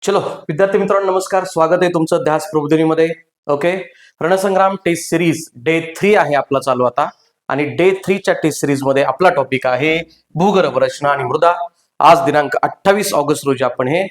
चलो विद्यार्थी मित्रांनो नमस्कार, स्वागत आहे तुमचं ध्यास प्रबोधिनीमध्ये. ओके, रणसंग्राम टेस्ट सिरीज डे 3 आहे आपला चालू आता. आणि डे 3 च्या टेस्ट सिरीज मध्ये आपला टॉपिक आहे भूगर्भ रचना आणि मृदा. आज दिनांक 28 ऑगस्ट रोजी आपण हे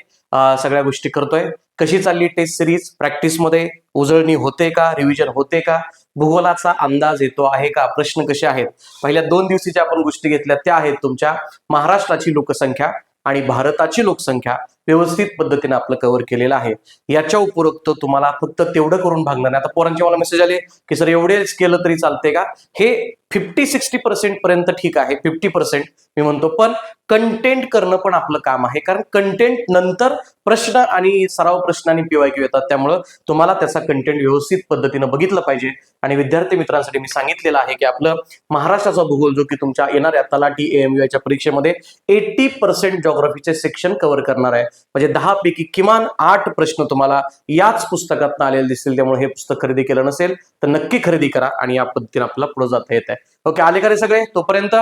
सगळ्या गोष्टी करतोय. कशी चालली टेस्ट सिरीज? प्रॅक्टिस मध्ये उजळणी होते का? रिव्हिजन होते का? भूगोलाचा अंदाज येतो आहे का? प्रश्न कसे आहेत? पहिल्या 2 दिवशीच्या आपण गोष्टी घेतल्या त्या आहेत तुमच्या महाराष्ट्राची लोकसंख्या आणि भारताची लोकसंख्या व्यवस्थित पद्धतीने आपलं कव्हर केलेलं आहे. याच्या उपरोक्त तुम्हाला फक्त तेवढं करून भागणार नाही. आता पोरांचे मला मेसेज आले की सर एवढेच केलं तरी चालते का? हे 50-60% पर्यंत ठीक आहे, 50% मी म्हणतो, पण कंटेंट करणं पण आपलं काम आहे. कारण कंटेंट नंतर प्रश्न आणि सराव प्रश्न आणि पीवायक्यू येतात, त्यामुळं तुम्हाला त्याचा कंटेंट व्यवस्थित पद्धतीनं बघितलं पाहिजे. आणि विद्यार्थी मित्रांसाठी मी सांगितलेलं आहे की आपलं महाराष्ट्राचा भूगोल जो की तुमच्या येणाऱ्या तलाठी AMUच्या परीक्षेमध्ये 80% जॉग्राफीचे सेक्शन कव्हर करणार आहे. म्हणजे 10 पैकी किमान 8 प्रश्न तुम्हाला याच पुस्तकात आलेले दिसतील. त्यामुळे हे पुस्तक खरेदी केलं नसेल तर नक्की खरेदी करा आणि या पद्धतीने आपल्याला पुढे जाता येत आहे. ओके, आले का रे सगळे? तोपर्यंत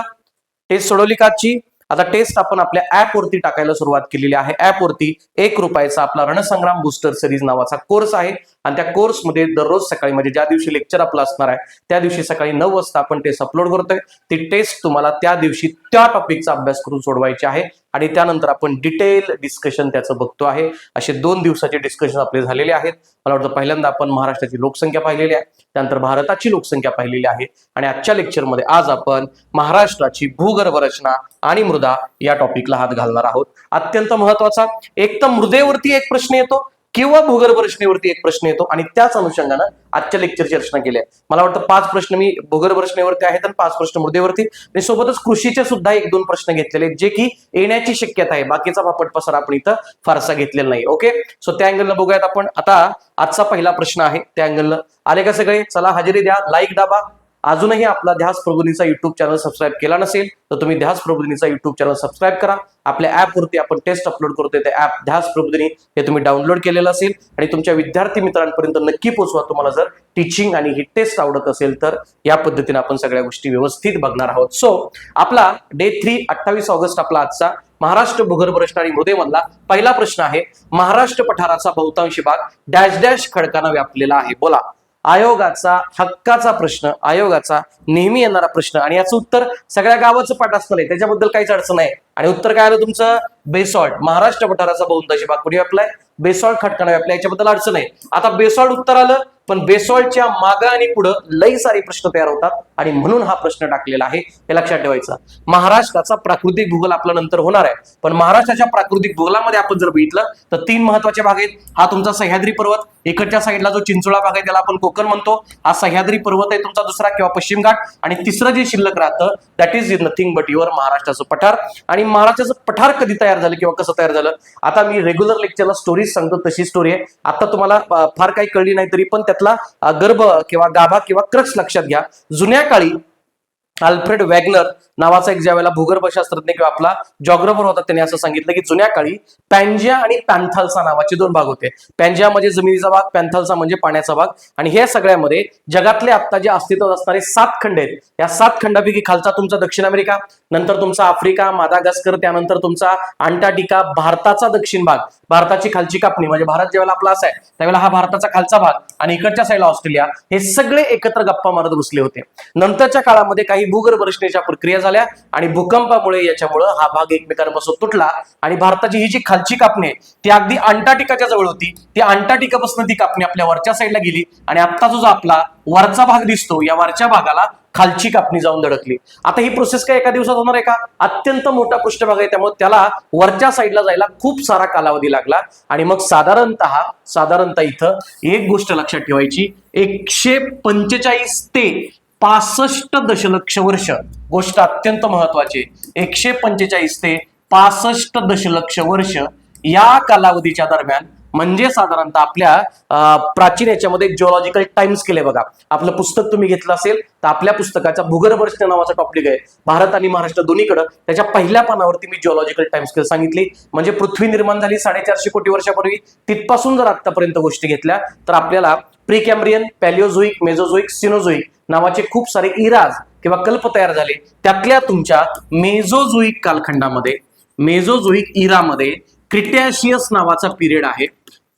टेस्ट सोडवली काची? आता टेस्ट आपण आपल्या ऍप वरती टाकायला सुरुवात केलेली आहे. ऍप वरती ₹1 आपला रणसंग्राम बूस्टर सिरीज नावाचा कोर्स आहे. आणि त्या कोर्समध्ये दररोज सकाळी, म्हणजे ज्या दिवशी लेक्चर आपलं असणार आहे त्या दिवशी सकाळी 9 वाजता आपण टेस्ट अपलोड करतोय. ती टेस्ट तुम्हाला त्या दिवशी त्या टॉपिकचा अभ्यास करून सोडवायची आहे आणि त्यानंतर आपण डिटेल डिस्कशन त्याचं बघतो आहे. असे 2 दिवसाचे डिस्कशन आपले झालेले आहेत. मला वाटतं पहिल्यांदा आपण महाराष्ट्राची लोकसंख्या पाहिलेली आहे, त्यानंतर भारताची लोकसंख्या पाहिलेली आहे आणि आजच्या लेक्चरमध्ये आज आपण महाराष्ट्राची भूगर्भ रचना आणि मृदा या टॉपिकला हात घालणार आहोत. अत्यंत महत्वाचा, एक तर मृदेवरती एक प्रश्न येतो किंवा भूगर्भ रचनेवरती एक प्रश्न येतो आणि त्याच अनुषंगानं आजच्या लेक्चरची रचना केली आहे. मला वाटतं 5 प्रश्न मी भूगर्भ रचनेवरती आहेत आणि 5 प्रश्न मृदेवरती, आणि सोबतच कृषीचे सुद्धा 1-2 प्रश्न घेतलेले जे की येण्याची शक्यता आहे. बाकीचा फापट पसार आपण इथं फारसा घेतलेला नाही. ओके, सो त्या अँगलनं बघूयात आपण. आता आजचा पहिला प्रश्न आहे त्या अँगलनं. आले का सगळे? चला हजेरी द्या, लाईक दाबा. अजूनही आपला ध्यास प्रबोधिनीचा युट्यूब चॅनल सबस्क्राईब केला नसेल तर तुम्ही ध्यास प्रबोधिनीचा युट्यूब चॅनल सबस्क्राईब करा. आपल्या ऍप वरती आपण टेस्ट अपलोड करतोय, ते ऍप ध्यास प्रबोधिनी हे तुम्ही डाउनलोड केलेलं असेल आणि तुमच्या विद्यार्थी मित्रांपर्यंत नक्की पोहोचवा. तुम्हाला जर टीचिंग आणि ही टेस्ट आवडत असेल तर या पद्धतीने आपण सगळ्या गोष्टी व्यवस्थित बघणार आहोत. सो आपला डे 3 28 ऑगस्ट आपला आजचा महाराष्ट्र भूगर्भ रचना आणि मृदेमधला पहिला प्रश्न आहे. महाराष्ट्र पठाराचा बहुतांशी भाग डॅश डॅश खडकानं व्यापलेला आहे. बोला. आयोगाचा हक्काचा प्रश्न, आयोगाचा नेहमी येणारा प्रश्न, आणि याचं उत्तर सगळ्या गावाचं पाठ असणार आहे, त्याच्याबद्दल काहीच अडचण नाही. आणि उत्तर काय आलं तुमचं? बेसॉल्ट. महाराष्ट्र पठाराचा बहुतांशी भाग कुठे व्यापलाय? बेसॉल्ट खडकानं व्यापलाय. याच्याबद्दल अडचण आहे. आता बेसॉल्ट उत्तर आलं, पण बेसॉल्टच्या मागं आणि पुढं लई सारे प्रश्न तयार होतात आणि म्हणून हा प्रश्न टाकलेला आहे, हे लक्षात ठेवायचं. महाराष्ट्राचा प्राकृतिक भूगोल आपला नंतर होणार आहे, पण महाराष्ट्राच्या प्राकृतिक भूगोलामध्ये आपण जर बघितलं तर 3 महत्वाचे भाग आहेत. हा तुमचा सह्याद्री पर्वत, इकडच्या साईडला जो चिंचोळा भाग आहे त्याला आपण कोकण म्हणतो. हा सह्याद्री पर्वत आहे तुमचा दुसरा किंवा पश्चिम घाट. आणि तिसरं जे शिल्लक राहतं that is nothing but your महाराष्ट्राचं पठार. आणि महाराष्ट्राचं पठार कधी तयार झालं किंवा कसं तयार झालं, आता मी रेग्युलर लेक्चरला स्टोरीज सांगतो तशी स्टोरी आहे. आता तुम्हाला फार काही कळली नाही तरी पण त्यातला गर्भ किंवा गाभा किंवा क्रक्स लक्षात घ्या. जुन्या काळी अल्फ्रेड वॅगनर नावाचा एक ज्या वेळेला भूगर्भशास्त्रज्ञ किंवा आपला जॉग्राफर होता, त्याने असं सांगितलं की जुन्या काळी पॅन्जिया आणि पॅन्थाल्सा नावाचे 2 भाग होते. पॅन्जिया म्हणजे जमिनीचा भाग, पॅन्थाल्सा म्हणजे पाण्याचा भाग. आणि हे सगळ्यामध्ये जगातले आता जे अस्तित्वात असणारे 7 खंड आहेत, या 7 खंडापैकी खालचा तुमचा दक्षिण अमेरिका, नंतर तुमचा आफ्रिका, मादागास्कर, त्यानंतर तुमचा अंटार्क्टिका, भारताचा दक्षिण भाग, भारताची खालची कापणी म्हणजे भारत ज्यावेळेला आपला असा आहे त्यावेळेला हा भारताचा खालचा भाग, आणि इकडच्या साईडला ऑस्ट्रेलिया, हे सगळे एकत्र गप्पा मारत बसले होते. नंतरच्या काळामध्ये काही भूगर्भ रचनेच्या प्रक्रिया झाल्या आणि भूकंपामुळे याच्यामुळे हा भाग एकमेकांपासून तुटला आणि भारताची ही जी खालची कापणी आहे ती अगदी अंटार्क्टिकाच्या जवळ होती. ती अंटार्क्टिकापासून ती कापणी आपल्या वरच्या साईडला गेली आणि आत्ताचा जो आपला वरचा भाग दिसतो या वरच्या भागाला खालची कापणी जाऊन धडकली. आता ही प्रोसेस काय एका दिवसात होणार आहे का? अत्यंत मोठा पृष्ठभाग आहे, त्यामुळे त्याला वरच्या साईडला जायला खूप सारा कालावधी लागला. आणि मग साधारणतः इथं एक गोष्ट लक्षात ठेवायची, 145 ते 65 दशलक्ष वर्ष, गोष्ट अत्यंत महत्वाची, 145 ते 65 दशलक्ष वर्ष या कालावधीच्या दरम्यान, म्हणजे साधारणतः आपल्या प्राचीन याच्यामध्ये जिओलॉजिकल टाइम्स केले बघा. आपलं पुस्तक तुम्ही घेतलं असेल तर आपल्या पुस्तकाचा भूगर्भ रचना नावाचा टॉपिक आहे, भारत आणि महाराष्ट्र दोन्हीकडे. त्याच्या पहिल्या पानावरती मी जिओलॉजिकल टाइम्स सांगितली, म्हणजे पृथ्वी निर्माण झाली 450 कोटी वर्षापूर्वी, तिथपासून जर आतापर्यंत गोष्टी घेतल्या तर आपल्याला प्रीकॅम्ब्रियन, पॅलिओझोइक, मेझोझोइक, सिनोझोइक नावाचे खूप सारे इराज किंवा कल्प तयार झाले. त्यातल्या तुमच्या मेझोझोइक कालखंडामध्ये, मेझोझोइक इरामध्ये क्रिटॅशियस नावाचा पिरियड आहे.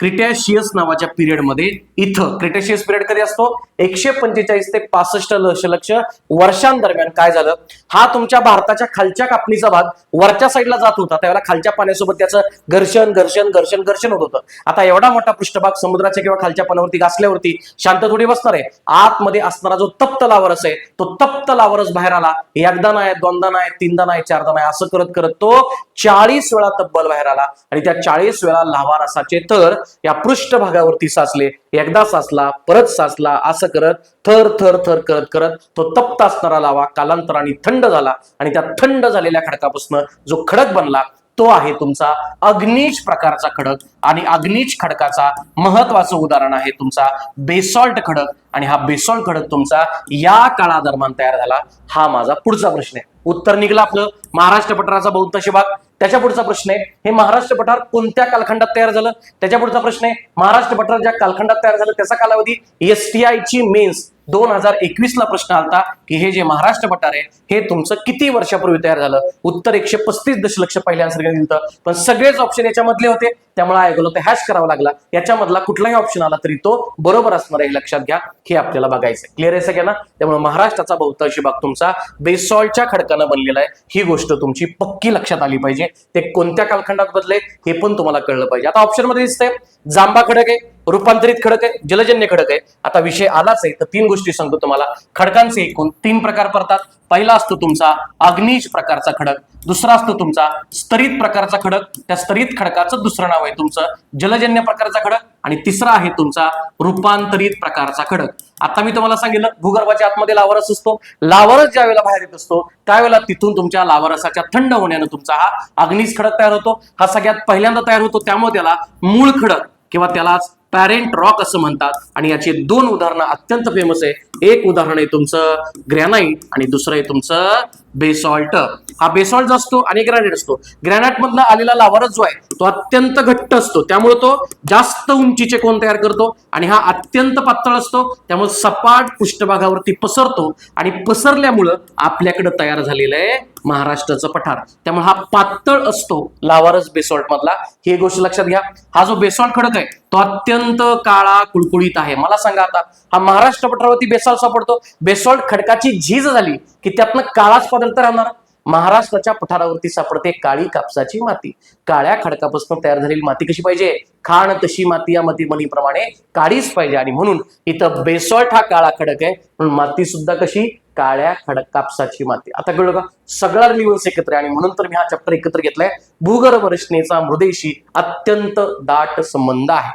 क्रिटॅशियस नावाच्या पिरियडमध्ये इथं क्रिटॅशियस पिरियड कधी असतो 145 ते 65 दशलक्ष वर्षांदरम्यान काय झालं, हा तुमच्या भारताच्या खालच्या कापणीचा भाग वरच्या साईडला जात होता, त्यावेळेला खालच्या पाण्यासोबत त्याचं घर्षण घर्षण घर्षण घर्षण होत होतं. आता एवढा मोठा पृष्ठभाग समुद्राच्या किंवा खालच्या पाण्यावरती घासल्यावरती शांत थोडी बसणार आहे. आतमध्ये असणारा जो तप्त लावरस आहे तो तप्त लावरस बाहेर आला. एकदा नाही, दोनदा नाही, तीनदा नाही, चारदा नाही, असं करत करत तो 40 वेळा तब्बल बाहेर आला आणि त्या 40 वेळा लाव्हा रसाचे थर या पृष्ठभागावरती साचले. एकदा साचला, परत साचला, असं करत थर थर थर करत करत तो तप्त असणारा लावा कालांतराने थंड झाला आणि त्या थंड झालेल्या खडकापासून जो खडक बनला तो आहे तुमचा अग्नीज प्रकारचा खडक. आणि अग्नीज खडकाचा महत्वाचं उदाहरण आहे तुमचा बेसॉल्ट खडक. आणि हा बेसॉल्ट खडक तुमचा या काळादरम्यान तयार झाला. हा माझा पुढचा प्रश्न आहे. उत्तर निघलं आपलं महाराष्ट्र पठाराचा बहुतांश भाग. त्याच्या पुढचा प्रश्न आहे हे महाराष्ट्र पठार कोणत्या कालखंडात तयार झालं. त्याच्या पुढचा प्रश्न आहे महाराष्ट्र पठार ज्या कालखंडात तयार झालं त्याचा कालावधी. STI ची मेन्स 2021 ला प्रश्न आलता की हे जे महाराष्ट्र पठार आहे हे तुमचं किती वर्षापूर्वी तयार झालं. उत्तर 135 दशलक्ष पहिल्या आन्सर दिलं, पण सगळेच ऑप्शन याच्यामधले होते त्यामुळे ऐकलं ते हॅश करावं लागला. याच्यामधला कुठलाही ऑप्शन आला तरी तो बरोबर असणार आहे, लक्षात घ्या. हे आपल्याला बघायचं. क्लिअर आहे सगळ्यांना. त्यामुळे महाराष्ट्राचा बहुतांशी भाग तुमचा बेसॉल्टच्या खडकानं बनलेला आहे. ही गोष्ट तुमची पक्की लक्षात आली पाहिजे. ते कोणत्या कालखंडात बदले हे पण तुम्हाला कळलं पाहिजे. आता ऑप्शन मध्ये दिसतंय जांबा खडक आहे, रूपांतरित खडक आहे, जलजन्य खडक आहे. आता विषय आलाच आहे तर 3 गोष्टी सांगतो तुम्हाला. खडकांचे एकूण 3 प्रकार पडतात. पहिला असतो तुमचा अग्नीज प्रकारचा खडक, दुसरा असतो तुमचा स्तरित प्रकारचा खडक, त्या स्तरित खडकाचं दुसरं नाव आहे तुमचं जलजन्य प्रकारचा खडक, आणि तिसरा आहे तुमचा रूपांतरित प्रकारचा खडक. आता मी तुम्हाला सांगितलं भूगर्भाच्या आतमध्ये लावारस असतो. लावारस ज्या वेळेला बाहेर येत असतो त्यावेळेला तिथून तुमच्या लावारसाच्या थंड होण्यानं तुमचा हा अग्नीज खडक तयार होतो. हा सगळ्यात पहिल्यांदा तयार होतो त्यामुळे त्याला मूळ खडक किंवा त्यालाच पॅरेंट रॉक असं म्हणतात. आणि याचे 2 उदाहरणं अत्यंत फेमस आहे. एक उदाहरण आहे तुमचं ग्रॅनाइट आणि दुसरं आहे तुमचं बेसॉल्ट. हा बेसॉल्ट जो असतो आणि ग्रॅनाइट असतो. ग्रॅनाइट मधला आलेला लावारस जो आहे तो अत्यंत घट्ट असतो त्यामुळे तो जास्त उंचीचे कोन तयार करतो. आणि हा अत्यंत पातळ असतो त्यामुळे सपाट पृष्ठभागावरती पसरतो आणि पसरल्यामुळं आपल्याकडे तयार झालेलं आहे महाराष्ट्राचं पठार. त्यामुळे हा पातळ असतो लावारस बेसॉल्ट मधला. ही गोष्ट लक्षात घ्या. हा जो बेसॉल्ट खडक आहे तो अत्यंत काळा कुळकुळीत आहे. मला सांगा आता हा महाराष्ट्र पठारावरती बेसॉल्ट सापडतो. बेसॉल्ट खडकाची झीज झाली की त्यातनं काळाच पदार्थ राहणार. महाराष्ट्राच्या पठारावरती सापडते काळी कापसाची माती. काळ्या खडकापासून तयार झालेली माती कशी पाहिजे, खाण तशी माती या मातीप्रमाणे काळीच पाहिजे. आणि म्हणून इथं बेसॉल्ट हा काळा खडक आहे, म्हणून माती सुद्धा कशी काळ्या खडक कापसाची माती. आता कळलं का, सगळा रिलिव्हन्स एकत्र आहे. आणि म्हणून तर मी हा चॅप्टर एकत्र घेतलाय. भूगर्भ रचनेचा मृदेशी अत्यंत दाट संबंध आहे.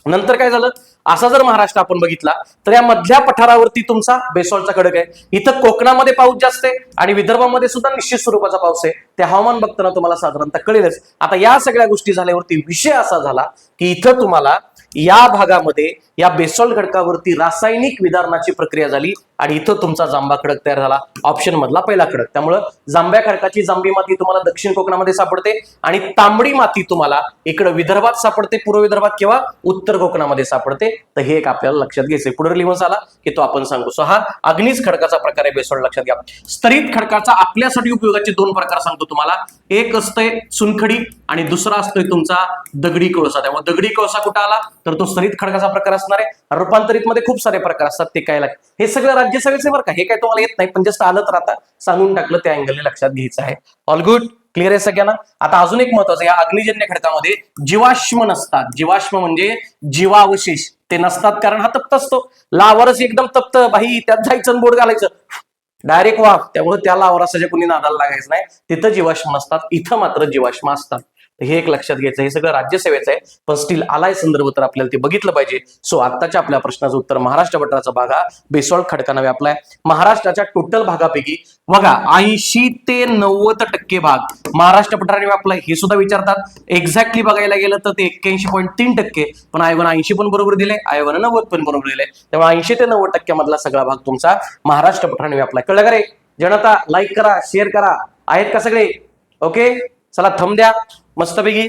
नंतर काय झालं, असा जर महाराष्ट्र आपण बघितला तर या मधल्या पठारावरती तुमचा बेसॉल्टचा खडक आहे. इथं कोकणामध्ये पाऊस जास्त आहे आणि विदर्भामध्ये सुद्धा निश्चित स्वरूपाचा पाऊस आहे. ते हवामान बघताना तुम्हाला साधारणतः कळेलच. आता या सगळ्या गोष्टी झाल्यावरती विषय असा झाला की इथं तुम्हाला या भागामध्ये या बेसॉल्ट खडकावरती रासायनिक विदारणाची प्रक्रिया झाली आणि इथं तुमचा जांभा खडक तयार झाला. ऑप्शन मधला पहिला खडक. त्यामुळे जांभ्या खडकाची जांभी माती तुम्हाला दक्षिण कोकणामध्ये सापडते आणि तांबडी माती तुम्हाला इकडे विदर्भात सापडते, पूर्व विदर्भात किंवा उत्तर कोकणामध्ये सापडते. तर हे एक आपल्याला लक्षात घ्यायचंय. पुढे रिलिव्हन्स आला की तो आपण सांगू. सो हा अग्नीज खडकाचा प्रकार आहे बेसॉल्ट, लक्षात घ्या. स्तरित खडकाचा आपल्यासाठी उपयोगाचे 2 प्रकार सांगतो तुम्हाला. एक असतंय चुनखडी आणि दुसरा असतोय तुमचा दगडी कोळसा. त्यामुळे दगडी कोळसा कुठं आला तर तो स्तरित खडकाचा प्रकार असणार आहे. रूपांतरित मध्ये खूप सारे प्रकार असतात, ते काय हे सगळं राज्यसभेचे बरं का, हे काय तुम्हाला येत नाही, पण जस्ट आलं तर आता सांगून टाकलं, त्या अँगलने लक्षात घ्यायचं आहे. ऑल गुड, क्लिअर आहे सगळ्यांना. आता अजून एक महत्वाचं, या अग्निजन्य खडकामध्ये जीवाश्म नसतात. जीवाश्म म्हणजे जीवावशेष ते नसतात, कारण हा तप्त असतो. लावरस एकदम तप्त, बाई त्यात जायचं बोट घालायचं डायरेक्ट वाफ, त्यामुळे त्या लावरसाच्या कोणी नादाला लागायचं नाही. तिथं जीवाश्म नसतात, इथं मात्र जीवाश्म असतात. हे एक लक्षात घ्यायचं. हे सगळं राज्यसेवेचं आहे, पण स्टील आलाय संदर्भ तर आपल्याला ते बघितलं पाहिजे. सो आताच्या आपल्या प्रश्नाचं उत्तर महाराष्ट्र पठाराचा भाग हा बेसॉल्ट खडकानं व्यापलाय. महाराष्ट्राच्या टोटल भागापैकी बघा 80 ते 90% भाग महाराष्ट्र पठाराने व्यापलाय. हे सुद्धा विचारतात. एक्झॅक्टली बघायला गेलं तर ते 81.3%, पण आयोगानं 80 पण बरोबर दिले, आयोगानं 90 पण बरोबर दिले. त्यामुळे 80 ते 90% मधला सगळा भाग तुमचा महाराष्ट्र पठाराने व्यापलाय. कळलं का रे जनता? लाईक करा, शेअर करा. आहेत का सगळे? ओके, चला थंब द्या मस्तपैकी.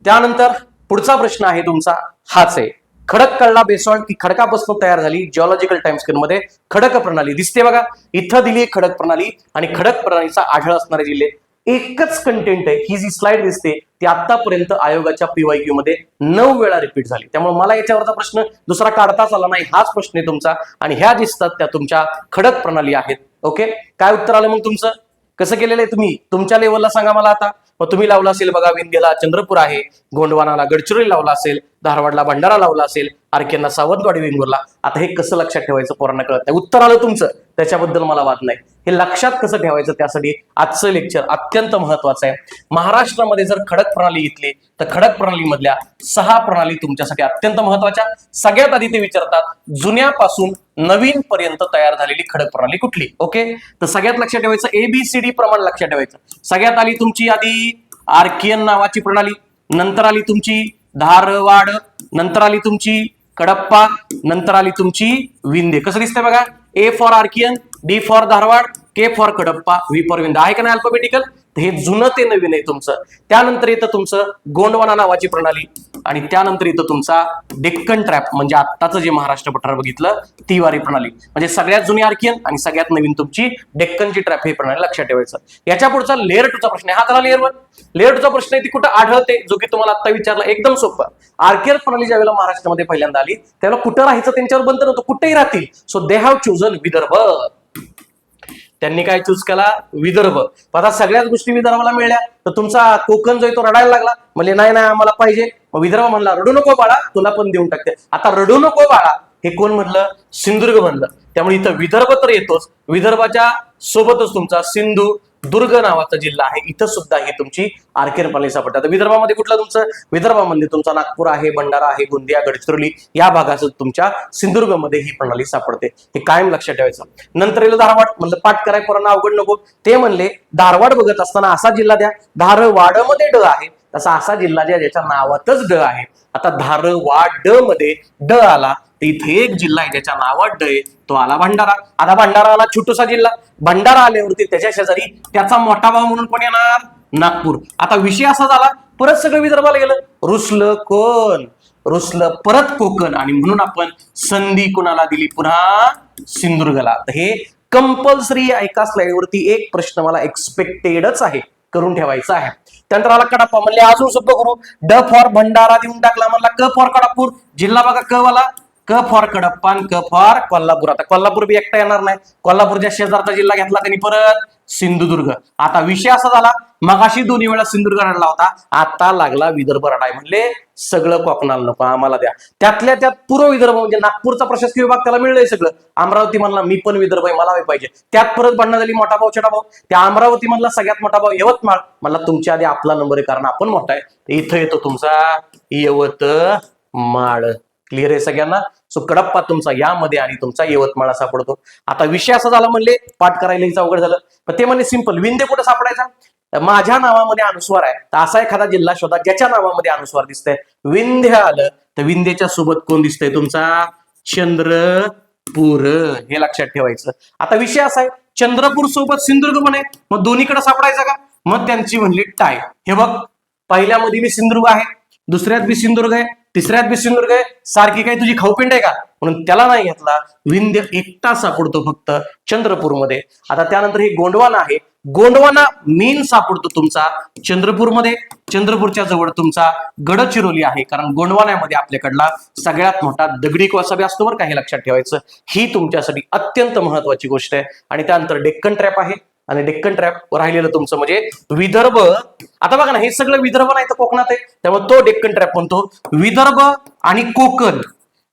त्यानंतर पुढचा प्रश्न आहे तुमचा हाच आहे. खडक कळला बेसॉल्ट की खडकापासून तयार झाली. जिओलॉजिकल टाइम स्केल मध्ये खडक प्रणाली दिसते बघा. इथं दिली खडक प्रणाली आणि खडक प्रणालीचा आढळ असणारे जिल्हे एकच कंटेंट आहे. ही जी स्लाइड दिसते ती आतापर्यंत आयोगाच्या PYQ मध्ये 9 वेळा रिपीट झाली. त्यामुळे मला याच्यावरचा प्रश्न दुसरा काढताच आला नाही. हाच प्रश्न आहे तुमचा आणि ह्या दिसतात त्या तुमच्या खडक प्रणाली आहेत. ओके, काय उत्तर आलं मग तुमचं? कसं केलेलं आहे तुम्ही तुमच्या लेवलला सांगा मला आता. मग तुम्ही लावला असेल बघा, विंध्यला चंद्रपूर आहे, गोंडवानाला गडचिरोली लावला असेल, धारवाडला भंडारा लावला असेल, आरकेंना सावंतवाडी वेंगुर्ला. आता हे कसं लक्षात ठेवायचं पोरांना कळत नाही. उत्तर आलं तुमचं, त्याच्याबद्दल मला वाद नाही. हे लक्षात कसं ठेवायचं त्यासाठी आजचं लेक्चर अत्यंत महत्वाचं आहे. महाराष्ट्रामध्ये जर खडक प्रणाली घेतली तर खडक प्रणालीमधल्या 6 प्रणाली तुमच्यासाठी अत्यंत महत्वाच्या. सगळ्यात आधी ते विचारतात जुन्यापासून नवीन पर्यंत तयार झालेली खडक प्रणाली कुठली. ओके, तर सगळ्यात लक्षात ठेवायचं ABCD प्रमाण लक्षात ठेवायचं. सगळ्यात आली तुमची आधी आर्कियन नावाची प्रणाली, नंतर आली तुमची धारवाड, नंतर आली तुमची कडप्पा, नंतर आली तुमची विंध्य. कसं दिसतंय बघा, A for Archaean, D for Dharwad, K for Kadapa, V for Vindhya. आहे का नाही अल्फाबेटिकल? हे जुनं ते नवीन आहे तुमचं. त्यानंतर येतं तुमचं गोंडवाना नावाची प्रणाली आणि त्यानंतर येतं तुमचा डेक्कन ट्रॅप म्हणजे आत्ताचं जे महाराष्ट्र पठार बघितलं ती वारी प्रणाली. म्हणजे सगळ्यात जुनी आर्कियन आणि सगळ्यात नवीन तुमची डेक्कनची ट्रॅप ही प्रणाली लक्षात ठेवायचं. याच्या पुढचा लेअर 2चा प्रश्न आहे. हा झाला लेअर 1. लेअर 2चा प्रश्न आहे ती कुठं आढळते, जो की तुम्हाला आता विचारला. एकदम सोपं. आर्कियन प्रणाली ज्या वेळेला महाराष्ट्रामध्ये पहिल्यांदा आली त्यावेळेला कुठं राहायचं त्यांच्यावर बंधन होतं, कुठेही राहतील. So they have chosen Vidarbha. त्यांनी काय चूज केला? विदर्भ. आता सगळ्याच गोष्टी विदर्भाला मिळल्या तर तुमचा कोकण जो आहे तो रडायला लागला. म्हणजे नाही नाही आम्हाला पाहिजे. मग विदर्भ म्हणला रडू नको बाळा, तुला पण देऊन टाकते. आता रडू नको बाळा हे कोण म्हणलं? सिंधुदुर्ग म्हणलं. त्यामुळे इथं विदर्भ तर येतोच, विदर्भाच्या सोबतच तुमचा सिंधुदुर्ग नावाचा जिल्हा आहे. इथं सुद्धा ही तुमची आर्कियन प्रणाली सापडते. आता विदर्भामध्ये कुठलं तुमचं? विदर्भामध्ये तुमचा नागपूर आहे, भंडारा आहे, गोंदिया, गडचिरोली या भागात तुमच्या सिंधुदुर्गमध्ये ही प्रणाली सापडते. हे कायम लक्षात ठेवायचं. नंतर येईल धारवाड. म्हणलं पाठ कराय पोरांना अवघड नको. ते म्हणले धारवाड बघत असताना असा जिल्हा द्या, धारवाडमध्ये ड आहे तसा असा जिल्हा द्या ज्याच्या नावातच ड आहे. आता धारवाड मध्ये ड आला तर इथे एक जिल्हा आहे ज्याच्या नावात ड आहे, तो आला भंडारा. आता भंडारा आला छोटूसा जिल्हा. भंडारा आल्यावरती त्याच्या शेजारी त्याचा मोठा भाव म्हणून कोण येणार? नागपूर. आता विषय असा झाला परत सगळं विदर्भाला गेलं. रुसलं कोण? रुसलं परत कोकण आणि म्हणून आपण संधी कोणाला दिली? पुन्हा सिंधुदुर्गला. तर हे कंपल्सरी एका स्लाइडवरती एक प्रश्न मला एक्सपेक्टेडच आहे, करून ठेवायचा आहे. त्यानंतर आला कडप्पा. म्हणले अजून शब्द करू. ड फॉर भंडारा देऊन टाकला. म्हणला क फॉर कडपूर. जिल्हा बघा क वाला, क फॉर कडप्पा आणि क फॉर कोल्हापूर. आता कोल्हापूर बी एकटा येणार नाही. कोल्हापूरच्या शेजारचा जिल्हा घेतला त्यांनी परत सिंधुदुर्ग. आता विषय असा झाला मगाशी 2 वेळा सिंधुदुर्ग रडला होता, आता लागला विदर्भ रडाय. म्हणले सगळं कोकणाला नको आम्हाला द्या. त्यातल्या त्यात पूर्व विदर्भ म्हणजे नागपूरचा प्रशासकीय विभाग त्याला मिळलंय सगळं. अमरावती म्हणला मी पण विदर्भ आहे मला पाहिजे. त्यात परत भांडणं झाली, मोठा भाऊ छोटा भाऊ. त्या अमरावती मधला सगळ्यात मोठा भाऊ यवतमाळ म्हणला तुमच्या आधी आपला नंबर आहे कारण आपण मोठा आहे. इथं येतो तुमचा यवतमाळ. क्लिअर आहे सगळ्यांना? सो कडप्पा तुमचा यामध्ये आणि तुमचा यवतमाळ सापडतो. आता विषय असा झाला म्हणले पाठ करायला हिचं अवघड झालं. पण ते म्हणले सिंपल. विंध्य कुठं सापडायचा? माझ्या नावामध्ये अनुस्वार आहे तर असा एखादा जिल्हा शोधा ज्याच्या नावामध्ये अनुस्वार दिसतंय. विंध्य आलं तर विंध्यच्या सोबत कोण दिसतंय? तुमचा चंद्रपूर. हे लक्षात ठेवायचं. आता विषय असा आहे चंद्रपूर सोबत सिंधुदुर्ग पण आहे, मग दोन्हीकडे सापडायचं का? मग त्यांची म्हणली टाय. हे बघ पहिल्या मध्ये मी सिंधुदुर्ग आहे, दुसऱ्यात बी सिंधुदुर्ग आहे, तिसऱ्यात बी सिंधुदुर्ग आहे. सारखी काही तुझी खाऊपिंड आहे का? म्हणून त्याला नाही घेतला. विंध्य एकटा सापडतो फक्त चंद्रपूरमध्ये. आता त्यानंतर हे गोंडवाना आहे. गोंडवाना मेन सापडतो तुमचा चंद्रपूरमध्ये. चंद्रपूरच्या जवळ तुमचा गडचिरोली आहे कारण गोंडवान्यामध्ये आपल्याकडला सगळ्यात मोठा दगडी कोळसा बी असतो बरं का, हे लक्षात ठेवायचं. ही तुमच्यासाठी अत्यंत महत्वाची गोष्ट आहे. आणि त्यानंतर डेक्कन ट्रॅप आहे आणि डेक्कन ट्रॅप राहिलेलं तुमचं म्हणजे विदर्भ. आता बघा ना हे सगळं विदर्भ नाही तर कोकणात आहे त्यामुळे तो डेक्कन ट्रॅप म्हणतो. विदर्भ आणि कोकण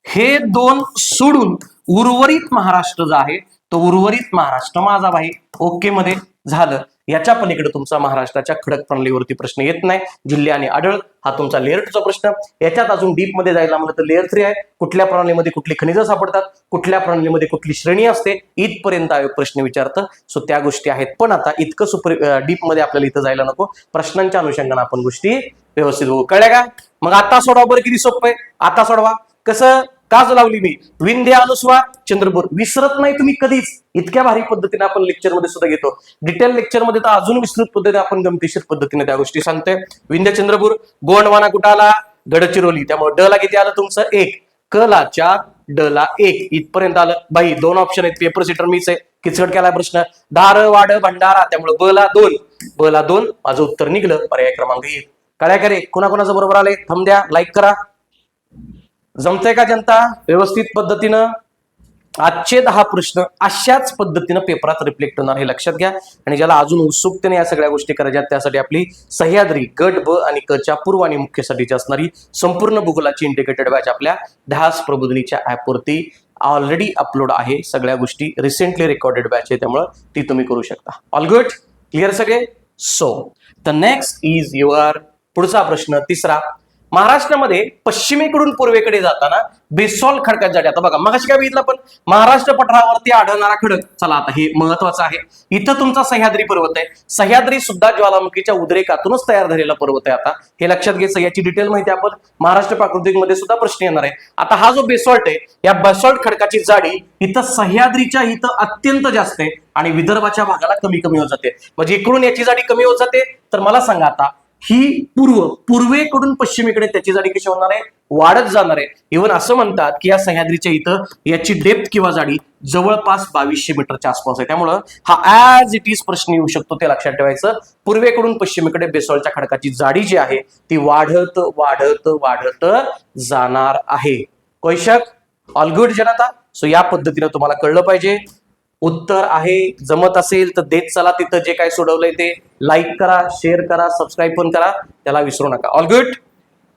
हे 2 सोडून उर्वरित महाराष्ट्र जो आहे तो उर्वरित महाराष्ट्र माझा भाई ओके मध्ये झालं. याच्या पलीकडे तुमचा महाराष्ट्राच्या खडक प्रणालीवरती प्रश्न येत नाही. जिल्हे आणि आढळ हा तुमचा लेअर 2चा प्रश्न. याच्यात अजून डीप मध्ये जायला म्हणलं तर लेअर 3 आहे. कुठल्या प्रणालीमध्ये कुठली खनिजं सापडतात, कुठल्या प्रणालीमध्ये कुठली श्रेणी असते, इथपर्यंत आयोग प्रश्न विचारतं. सो त्या गोष्टी आहेत. पण आता इतकं डीप मध्ये आपल्याला इथं जायला नको. प्रश्नांच्या अनुषंगाने आपण गोष्टी व्यवस्थित बघू. कळल्या का? मग आता सोडवा बरं, किती सोपं आहे. आता सोडवा. कसं काज लावली मी? विंध्य अनुस्वार चंद्रपूर. विसरत नाही तुम्ही कधीच. इतक्या भारी पद्धतीने आपण लेक्चर मध्ये सुद्धा घेतो. डिटेल लेक्चर मध्ये तर अजून विस्तृत पद्धतीने आपण गमतीशीर पद्धतीने त्या गोष्टी सांगतोय. विंध्य चंद्रपूर. गोंडवाना कुठं आला? गडचिरोली. त्यामुळे ड ला किती आलं तुमचं? 1. क ला 4, ड ला 1. इथपर्यंत आलं बाई. 2 ऑप्शन आहेत. पेपर सीटर मीच आहे. किचकट केलाय प्रश्न. धारवाड भंडारा त्यामुळे ब ला 2, ब ला 2, माझं उत्तर निघलं पर्याय क्रमांक 1. कळ्या करे कोणाकोणाचं बरोबर आलंय थंब द्या, लाईक करा. जमतंय का जनता? व्यवस्थित पद्धतीनं आजचे 10 प्रश्न अशाच पद्धतीनं पेपरात रिफ्लेक्ट होणार हे लक्षात घ्या. आणि ज्याला अजून उत्सुकतेने या सगळ्या गोष्टी करायच्या त्यासाठी आपली सह्याद्री गट ब आणि क च्या पूर्व आणि मुख्यसाठीची असणारी संपूर्ण भूगोलाची इंटिग्रेटेड बॅच आपल्या ध्यास प्रबोधिनीच्या ॲपवरती ऑलरेडी अपलोड आहे. सगळ्या गोष्टी रिसेंटली रेकॉर्डेड बॅच आहे, त्यामुळे ती तुम्ही करू शकता. ऑल गुड, क्लिअर सगळे? So the next is your पुढचा प्रश्न तिसरा. महाराष्ट्रामध्ये पश्चिमेकडून पूर्वेकडे जाताना बेसॉल्ट खडकाच्या जाडी, आता बघा मगाशी काय बघितलं आपण, महाराष्ट्र पठारावरती आढळणारा खडक. चला आता हे महत्वाचं आहे. इथं तुमचा सह्याद्री पर्वत आहे. सह्याद्री सुद्धा ज्वालामुखीच्या उद्रेकातूनच तयार झालेला पर्वत आहे. आता हे लक्षात घ्यायचं, याची डिटेल माहिती आपण महाराष्ट्र प्राकृतिक मध्ये सुद्धा प्रश्न येणार आहे. आता हा जो बेसॉल्ट आहे, या बेसॉल्ट खडकाची जाडी इथं सह्याद्रीच्या इथं अत्यंत जास्त आहे आणि विदर्भाच्या भागाला कमी कमी होत जाते. म्हणजे इकडून याची जाडी कमी होत जाते. तर मला सांगा आता ही पूर्वेकडून पश्चिमेकडे त्याची जाडी कशी होणार आहे? वाढत जाणार आहे. इव्हन असं म्हणतात की या सह्याद्रीच्या इथं याची डेप्थ किंवा जाडी जवळपास 2200 मीटरच्या आसपास आहे. त्यामुळं हा ऍज इट इज प्रश्न येऊ शकतो, ते लक्षात ठेवायचं. पूर्वेकडून पश्चिमेकडे बेसॉल्टच्या खडकाची जाडी जी आहे ती वाढत वाढत वाढत जाणार आहे. कोयशक ऑल गुड जनता? सो या पद्धतीने तुम्हाला कळलं पाहिजे. उत्तर आहे, जमत असेल तर देत चला. तिथं जे काय सोडवलंय ते लाईक करा, शेअर करा, सबस्क्राईब पण करा, त्याला विसरू नका. All good.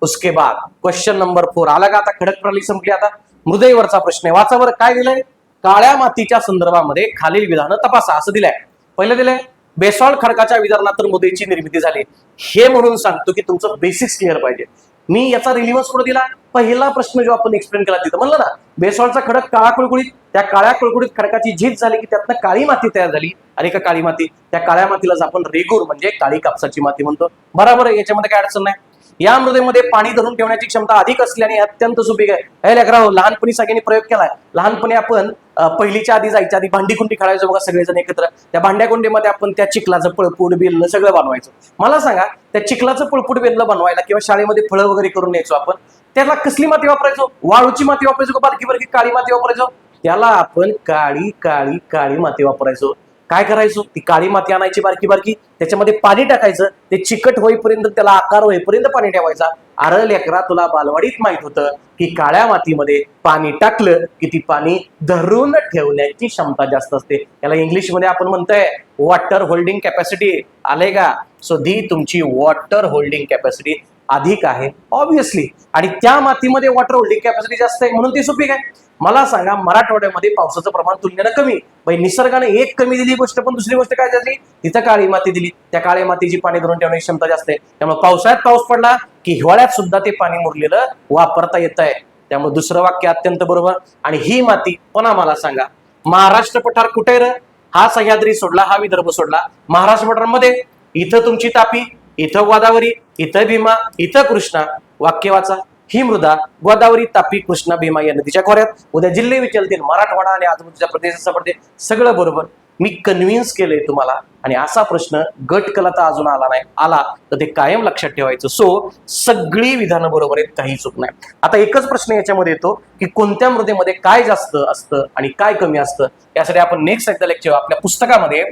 उसके बाद क्वेश्चन नंबर 4 आला का? आता खडक प्रणाली संपली. आता मृदेवरचा प्रश्न आहे. वाचा बरं काय दिलंय. काळ्या मातीच्या संदर्भामध्ये खालील विधानं तपासा असं दिलंय. पहिलं दिलंय बेसॉल्ट खडकाच्या विदर्भात मृदेची निर्मिती झाली. हे म्हणून सांगतो की तुमचं बेसिक्स क्लिअर पाहिजे. मी याचा रिलिव्हन्स कुठं दिला? पहिला प्रश्न जो आपण एक्सप्लेन केला तिथं म्हणलं ना, बेसॉल्टचा खडक काळा कुळकुळीत, त्या काळ्या कुळकुळीत खडकाची झीज झाली की त्यातनं काळी माती तयार झाली. आणि का काळी माती, त्या काळ्या मातीलाच आपण रेगूर म्हणजे काळी कापसाची माती म्हणतो. बरोबर आहे, याच्यामध्ये काय अडचण नाही. या मृदेमध्ये पाणी धरून ठेवण्याची क्षमता अधिक असल्याने अत्यंत सुपीक आहे. हे लेकरांनो, लहानपणी सगळ्यांनी प्रयोग केलाय. लहानपणी आपण पहिलीच्या आधी जायच्या आधी भांडी कुंडी खेळायचो बघा सगळेजण एकत्र. त्या भांड्या कुंडीमध्ये आपण त्या चिखलाचं पळपूड बेलणं सगळं बनवायचं. मला सांगा, त्या चिखलाचं पळपूड बेलणं बनवायला किंवा शाळेमध्ये फळं वगैरे करून न्यायचो आपण, त्याला कसली माती वापरायचो? वाळूची माती वापरायचो का बारकी बारकी काळी माती वापरायचो? त्याला आपण काळी काळी काळी माती वापरायचो. काय करायचो? ती काळी माती आणायची बारकी बारकी, त्याच्यामध्ये पाणी टाकायचं, ते चिकट होईपर्यंत, त्याला आकार होईपर्यंत पाणी ठेवायचा. अरे लेकरा, तुला बालवाडीत माहित होतं की काळ्या मातीमध्ये पाणी टाकलं की ती पाणी धरून ठेवण्याची क्षमता जास्त असते. याला इंग्लिशमध्ये आपण म्हणतोय वॉटर होल्डिंग कॅपॅसिटी. आले का? सो दी तुमची वॉटर होल्डिंग कॅपॅसिटी अधिक आहे ऑब्विसली, आणि त्या मातीमध्ये वॉटर होल्डिंग कॅपॅसिटी जास्त आहे म्हणून ती सुपीक आहे. मला सांगा, मराठवाड्यामध्ये पावसाचं प्रमाण तुलनेनं कमी. बाई निसर्गाने एक कमी दिली गोष्ट, पण दुसरी गोष्ट काय झाली? तिथं काळी माती दिली. त्या काळी मातीची पाणी धरून ठेवण्याची क्षमता जास्त आहे. त्यामुळे पावसाळ्यात पाऊस पडला की हिवाळ्यात सुद्धा ते पाणी मुरलेलं वापरता येत आहे. त्यामुळे दुसरं वाक्य अत्यंत बरोबर. आणि ही माती पुन्हा मला सांगा, महाराष्ट्र पठार कुठे र? हा सह्याद्री सोडला, हा विदर्भ सोडला, महाराष्ट्र पठारामध्ये इथं तुमची तापी, इथं गोदावरी, इथं भीमा, इथं कृष्णा. वाक्य वाचा. ही मृदा गोदावरी, तापी, कृष्णा, भीमा या नदीच्या खोऱ्यात. उद्या जिल्हे विचारतील, मराठवाडा आणि आजूबाजूच्या प्रदेशाचा पडते, सगळं बरोबर. मी कन्व्हिन्स केलंय तुम्हाला. आणि असा प्रश्न गट कला तर अजून आला नाही, आला तर ते कायम लक्षात ठेवायचं. सो सगळी विधानं बरोबर आहेत, काही चूक नाही. आता एकच प्रश्न याच्यामध्ये येतो की कोणत्या मृदेमध्ये काय जास्त असतं आणि काय कमी असतं. यासाठी आपण नेक्स्ट एकदा लेक्चर आपल्या पुस्तकामध्ये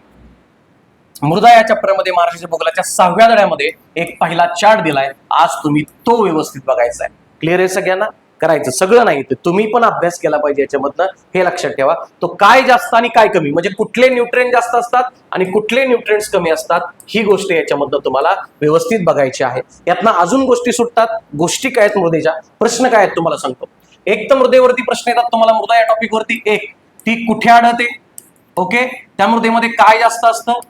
मृदा या चॅप्टरमध्ये महाराष्ट्राच्या भूगोलाच्या 6व्या धड्यामध्ये एक पहिला चार्ट दिलाय. आज तुम्ही तो व्यवस्थित बघायचा आहे. क्लिअर आहे सगळ्यांना? करायचं सगळं नाही, तर तुम्ही पण अभ्यास केला पाहिजे याच्यामधनं, हे लक्षात ठेवा. तो काय जास्त आणि काय कमी, म्हणजे कुठले न्यूट्रिएंट जास्त असतात आणि कुठले न्यूट्रिएंट्स कमी असतात, ही गोष्ट याच्यामधनं तुम्हाला व्यवस्थित बघायची आहे. यातनं अजून गोष्टी सुटतात. गोष्टी काय आहेत मृदेच्या, प्रश्न काय आहेत तुम्हाला सांगतो. एक तर मृदेवरती प्रश्न येतात तुम्हाला, मृदा या टॉपिक वरती. एक, ती कुठे आढळते? ओके, त्या मृदेमध्ये काय जास्त असतं,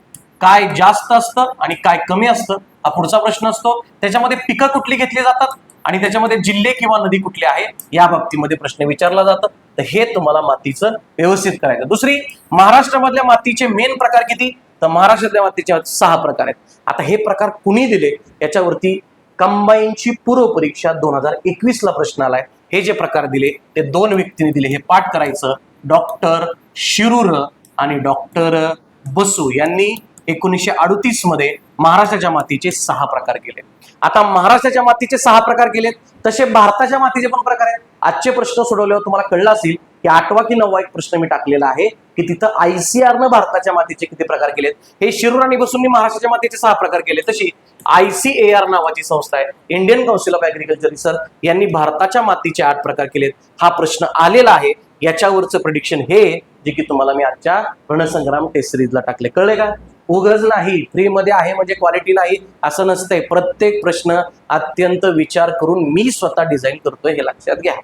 काय जास्त असतं आणि काय कमी असतं, हा पुढचा प्रश्न असतो. त्याच्यामध्ये पिकं कुठली घेतली जातात आणि त्याच्यामध्ये जिल्हे किंवा नदी कुठली आहे या बाबतीमध्ये प्रश्न विचारला जातात. तर हे तुम्हाला मातीचं व्यवस्थित करायचं. दुसरी, महाराष्ट्रामधल्या मातीचे मेन प्रकार किती? तर महाराष्ट्रातल्या मातीचे 6 प्रकार आहेत. आता हे प्रकार कुणी दिले याच्यावरती कंबाईनची पूर्व परीक्षा 2021 ला प्रश्न आलाय. हे जे प्रकार दिले ते 2 व्यक्तींनी दिले, हे पाठ करायचं. डॉक्टर शिरूर आणि डॉक्टर बसू यांनी 1938 मध्ये महाराष्ट्राच्या मातीचे 6 प्रकार केले. आता महाराष्ट्राच्या मातीचे 6 प्रकार केलेत, तसे भारताच्या मातीचे पण प्रकार आहेत. आजचे प्रश्न सोडवल्यावर तुम्हाला कळलं असेल की 8वा की 9वा एक प्रश्न मी टाकलेला आहे की तिथं ICAR न भारताच्या मातीचे किती प्रकार केलेत. हे शिरूर आणि बसूंनी महाराष्ट्राच्या मातीचे 6 प्रकार केले. तशी ICAR नावाची संस्था आहे, Indian council of agriculture research, यांनी भारताच्या मातीचे 8 प्रकार केलेत. हा प्रश्न आलेला आहे, याच्यावरचं प्रेडिक्शन हे जे की तुम्हाला मी आजच्या रणसंग्राम टेस्ट सिरीजला टाकले. कळले का? उगच नाही फ्री मध्ये आहे म्हणजे क्वालिटी नाही असं नसतंय. प्रत्येक प्रश्न अत्यंत विचार करून मी स्वतः डिझाईन करतोय, हे लक्षात घ्या.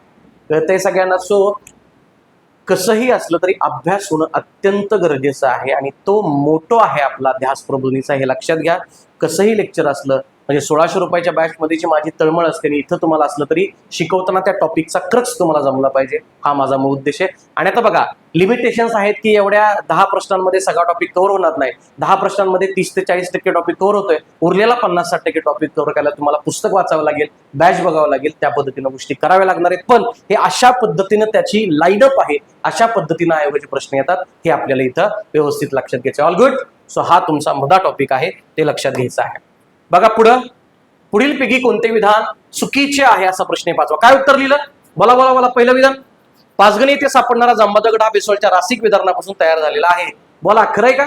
कळतंय सगळ्यांना? सो कसंही असलं तरी अभ्यास होणं अत्यंत गरजेचं आहे आणि तो मोठो आहे आपला ध्यास प्रबोधिनीचा, हे लक्षात घ्या. कसंही लेक्चर असलं म्हणजे 1600 रुपयाच्या बॅचमध्ये जी माझी तळमळ असते आणि इथं तुम्हाला असलं तरी शिकवताना त्या टॉपिकचा क्रक्स तुम्हाला जमला पाहिजे, हा माझा मूळ उद्देश आहे. आणि आता बघा लिमिटेशन्स आहेत की एवढ्या 10 प्रश्नांमध्ये सगळा टॉपिक कव्हर होणार नाही. 10 प्रश्नांमध्ये 30 ते 40% टॉपिक कव्हर होतोय, उरलेला 50-60% टॉपिक कव्हर करायला तुम्हाला पुस्तक वाचावं लागेल, बॅच बघावं लागेल, त्या पद्धतीनं गोष्टी कराव्या लागणार आहेत. पण हे अशा पद्धतीनं त्याची लाईनअप आहे, अशा पद्धतीनं आयोगाचे प्रश्न येतात, हे आपल्याला इथं व्यवस्थित लक्षात घ्यायचं. All good. सो हा तुमचा मुद्दा टॉपिक आहे, ते लक्षात घ्यायचं आहे. बघा पुढील पैकी कोणते विधान चुकीचे आहे असा प्रश्न 5वा. काय उत्तर लिहिलं? बोला बोला बोला. पहिलं विधान, पाचगणी येथे सापडणारा जांबा दगड हा बेसॉल्टच्या रासिक विदारणापासून तयार झालेला आहे. बोला खरंय का?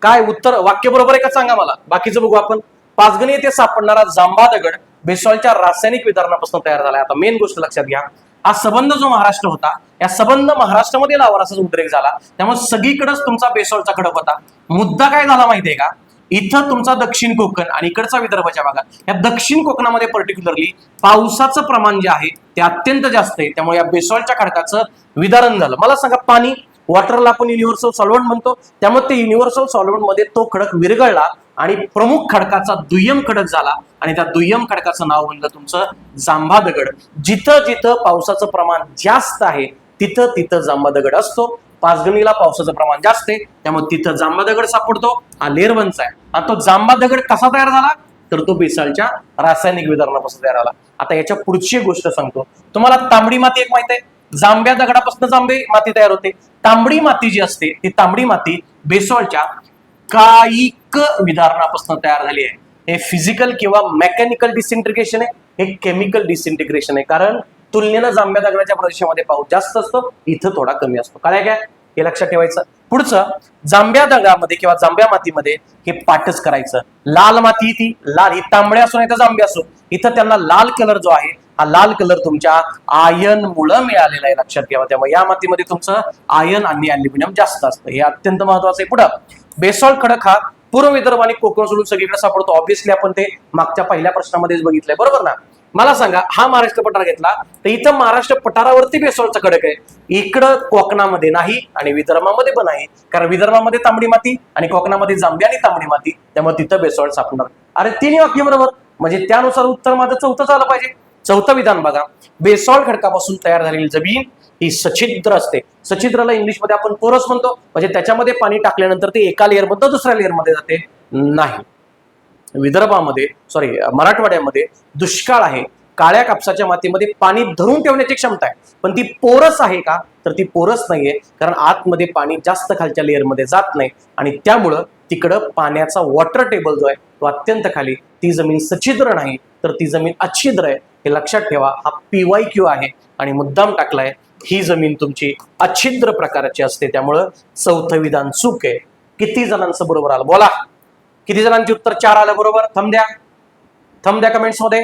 काय उत्तर? वाक्य बरोबर आहे का सांगा मला, बाकीचं बघू आपण. पाचगणी येथे सापडणारा जांबा दगड बेसॉल्टच्या रासायनिक विदारणापासून तयार झाला. आता मेन गोष्ट लक्षात घ्या, हा संबंध जो महाराष्ट्र होता, या संबंध महाराष्ट्रामध्ये लावाराचा उद्रेक झाला, त्यामुळे सगळीकडेच तुमचा बेसॉल्टचा खडक होता. मुद्दा काय झाला माहितीये का? इथं तुमचा दक्षिण कोकण आणि इकडचा विदर्भाच्या भागात, या दक्षिण कोकणामध्ये पर्टिक्युलरली पावसाचं प्रमाण जे आहे ते अत्यंत जास्त आहे, त्यामुळे या बेसॉल्टच्या खडकाचं विदारण झालं. मला सांगा, पाणी, वॉटरला आपण युनिव्हर्सल सॉल्व्हंट म्हणतो, त्यामुळे ते युनिव्हर्सल सॉल्व्हंट मध्ये तो खडक विरघळला आणि प्रमुख खडकाचा दुय्यम खडक झाला आणि त्या दुय्यम खडकाचं नाव बनलं तुमचं जांभा दगड. जिथं जिथं पावसाचं प्रमाण जास्त आहे तिथं तिथं जांभा दगड असतो. पाचगणीला पावसाचं प्रमाण जास्त आहे, त्यामुळे तिथं जांभा दगड सापडतो. हा लेअर 1चा आहे. आणि तो जांभा दगड कसा तयार झाला? तर तो बेसाल्टच्या रासायनिक विदारणापासून तयार झाला. आता याच्या पुढची गोष्ट सांगतो तुम्हाला. तांबडी माती एक माहित आहे, जांभ्या दगडापासून जांभे माती तयार होते. तांबडी माती जी असते ती तांबडी माती बेसॉल्टच्या कायिक विदारणापासून तयार झाली आहे. हे फिजिकल किंवा मेकॅनिकल डिसइंटिग्रेशन आहे, हे केमिकल डिसइंटिग्रेशन आहे. कारण तुलनेनं जांभ्या दगडाच्या प्रदेशामध्ये पाऊस जास्त असतो, इथं थोडा कमी असतो. काय काय हे लक्षात ठेवायचं. पुढचं, जांभ्या दगडामध्ये किंवा जांभ्या मातीमध्ये हे पाठच करायचं. लाल माती, ती लाल, ही तांबड्या असो नाही तर जांभे असो, इथं त्यांना लाल कलर जो आहे हा लाल कलर तुमच्या आयन मुळे मिळालेला आहे, लक्षात ठेवा. त्यामुळे या मातीमध्ये तुमचं आयन आणि अल्युमिनियम जास्त असतं, हे अत्यंत महत्वाचं आहे. पुढं, बेसॉल्ट खडक हा पूर्व विदर्भ आणि कोकण सोडून सगळीकडे सापडतो. ऑब्व्हियसली आपण ते मागच्या पहिल्या प्रश्नामध्येच बघितलंय, बरोबर ना? मला सांगा, हा महाराष्ट्र पठार घेतला तर इथं महाराष्ट्र पठारावरती बेसॉल्टचा खडक आहे, इकडं कोकणामध्ये नाही आणि विदर्भामध्ये पण आहे. कारण विदर्भामध्ये तांबडी माती आणि कोकणामध्ये जांभी आणि तांबडी माती, त्यामुळे तिथं बेसॉल्ट सापडणार. अरे 3 वाक्य बरोबर, म्हणजे त्यानुसार उत्तर माझं 4थं झालं पाहिजे. 4थं विधान बघा, बेसॉल्ट खडकापासून तयार झालेली जमीन ही सछिद्र असते. सछिद्राला इंग्लिशमध्ये आपण पोरस म्हणतो, म्हणजे त्याच्यामध्ये पाणी टाकल्यानंतर ते एका लेअर मधून दुसऱ्या लेअर मध्ये जाते नाही. विदर्भामध्ये मराठवाड्यामध्ये दुष्काळ आहे, काळ्या कापसाच्या मातीमध्ये पाणी धरून ठेवण्याची क्षमता आहे, पण ती पोरस आहे का? तर ती पोरस नाहीये, कारण आतमध्ये पाणी जास्त खालच्या लेअरमध्ये जात नाही आणि त्यामुळं तिकडं पाण्याचा वॉटर टेबल जो आहे तो अत्यंत खाली. ती जमीन सछिद्र नाही तर ती जमीन अच्छिद्र आहे, हे लक्षात ठेवा. हा PYQ आहे आणि मुद्दाम टाकलाय. ही जमीन तुमची अच्छिद्र प्रकारची असते, त्यामुळं 4थं विधान चूक आहे. किती जणांचं बरोबर आलं बोला? किती जणांची उत्तर 4 आलं बरोबर? थंब द्या कमेंट्स मध्ये.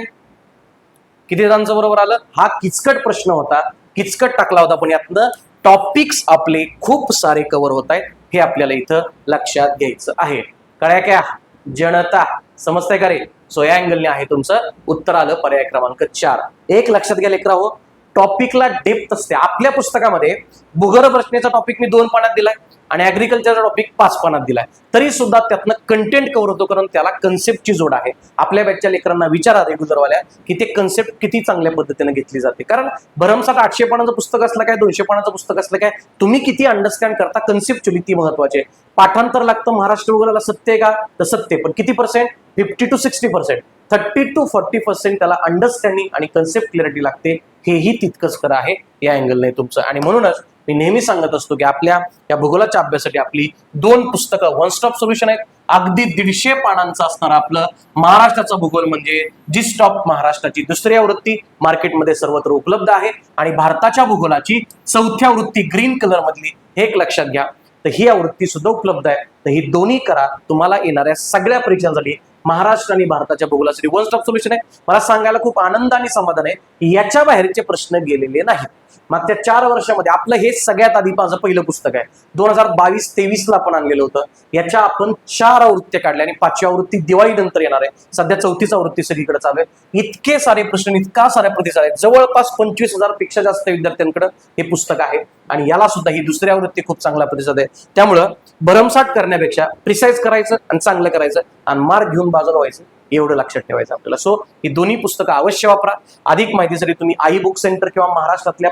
किती जणांचं बरोबर आलं? हा किचकट प्रश्न होता, किचकट टाकला होता, पण यातनं टॉपिक्स आपले खूप सारे कव्हर होत आहेत, हे आपल्याला इथं लक्षात घ्यायचं आहे. कळ्या क्या जनता? समजतंय का रे? सो या अँगलने आहे तुमचं उत्तर आलं पर्याय क्रमांक 4. एक लक्षात घ्या लेकरा हो, टॉपिकला डेप्थ असते. आपल्या पुस्तकामध्ये भूगर्भ रचनेचा टॉपिक मी 2 पानात दिलाय आणि ऍग्रिकल्चरचा टॉपिक 5 पानात दिलाय, तरी सुद्धा त्यातनं कंटेंट कव्हर होतो, कारण त्याला कन्सेप्टची जोड आहे. आपल्या बॅचच्या लेकरांना विचारा रेग्युलरवाल्या की ते कन्सेप्ट किती चांगल्या पद्धतीने घेतली जाते. कारण भरमसाठ 800 पानाचं पुस्तक असलं काय, 200 पानाचं पुस्तक असलं काय, तुम्ही किती अंडरस्टँड करता कन्सेप्च्युअली ती महत्वाची आहे. पाठांतर लागतं महाराष्ट्र भूगोलाला, सत्य आहे का? तर सत्य, पण किती %? 50 to 60%. 30 to 40% त्याला अंडरस्टँडिंग आणि कन्सेप्ट क्लॅरिटी लागते, हेही तितकंच खरं आहे या अँगलने तुमचं. आणि म्हणूनच मी नेहमी सांगत असतो की आपल्या या भूगोलाच्या अभ्यासासाठी आपली 2 पुस्तकं वन स्टॉप सोल्युशन आहेत. अगदी 150 पानांचं असणार आपलं महाराष्ट्राचा भूगोल म्हणजे जी स्टॉप महाराष्ट्राची दुसरी आवृत्ती मार्केटमध्ये सर्वत्र उपलब्ध आहे, आणि भारताच्या भूगोलाची 4थी आवृत्ती ग्रीन कलर मधली हे एक लक्षात घ्या. तर ही आवृत्ती सुद्धा उपलब्ध आहे. तर ही दोन्ही करा. तुम्हाला येणाऱ्या सगळ्या परीक्षांसाठी महाराष्ट्र आणि भारताच्या भूगोलासाठी वन स्टॉप सोल्युशन आहे. मला सांगायला खूप आनंद आणि समाधान आहे, याच्या बाहेरचे प्रश्न गेलेले नाहीत. मागच्या 4 वर्षामध्ये आपलं हे सगळ्यात आधी माझं पहिलं पुस्तक आहे. 2022-23 ला आपण आणलेलं होतं. याच्या आपण 4 आवृत्त्या काढल्या आणि 5वी आवृत्ती दिवाळी नंतर येणार आहे. सध्या 4थीच आवृत्ती सगळीकडे चालू आहे. इतके सारे प्रश्न, इतका साऱ्या प्रतिसाद आहेत. जवळपास 25,000 पेक्षा जास्त विद्यार्थ्यांकडे हे पुस्तक आहे, आणि याला सुद्धा ही दुसरी आवृत्ती खूप चांगला प्रतिसाद आहे. त्यामुळं भरमसाठ करण्यापेक्षा प्रिसाइज करायचं आणि चांगलं करायचं आणि मार्क घेऊन बाजूला व्हायचं, एवढं लक्षात ठेवायचं आपल्याला. सो ही दोन्ही पुस्तकं अवश्य वापरा. अधिक माहितीसाठी तुम्ही आई बुक सेंटर किंवा महाराष्ट्रातल्या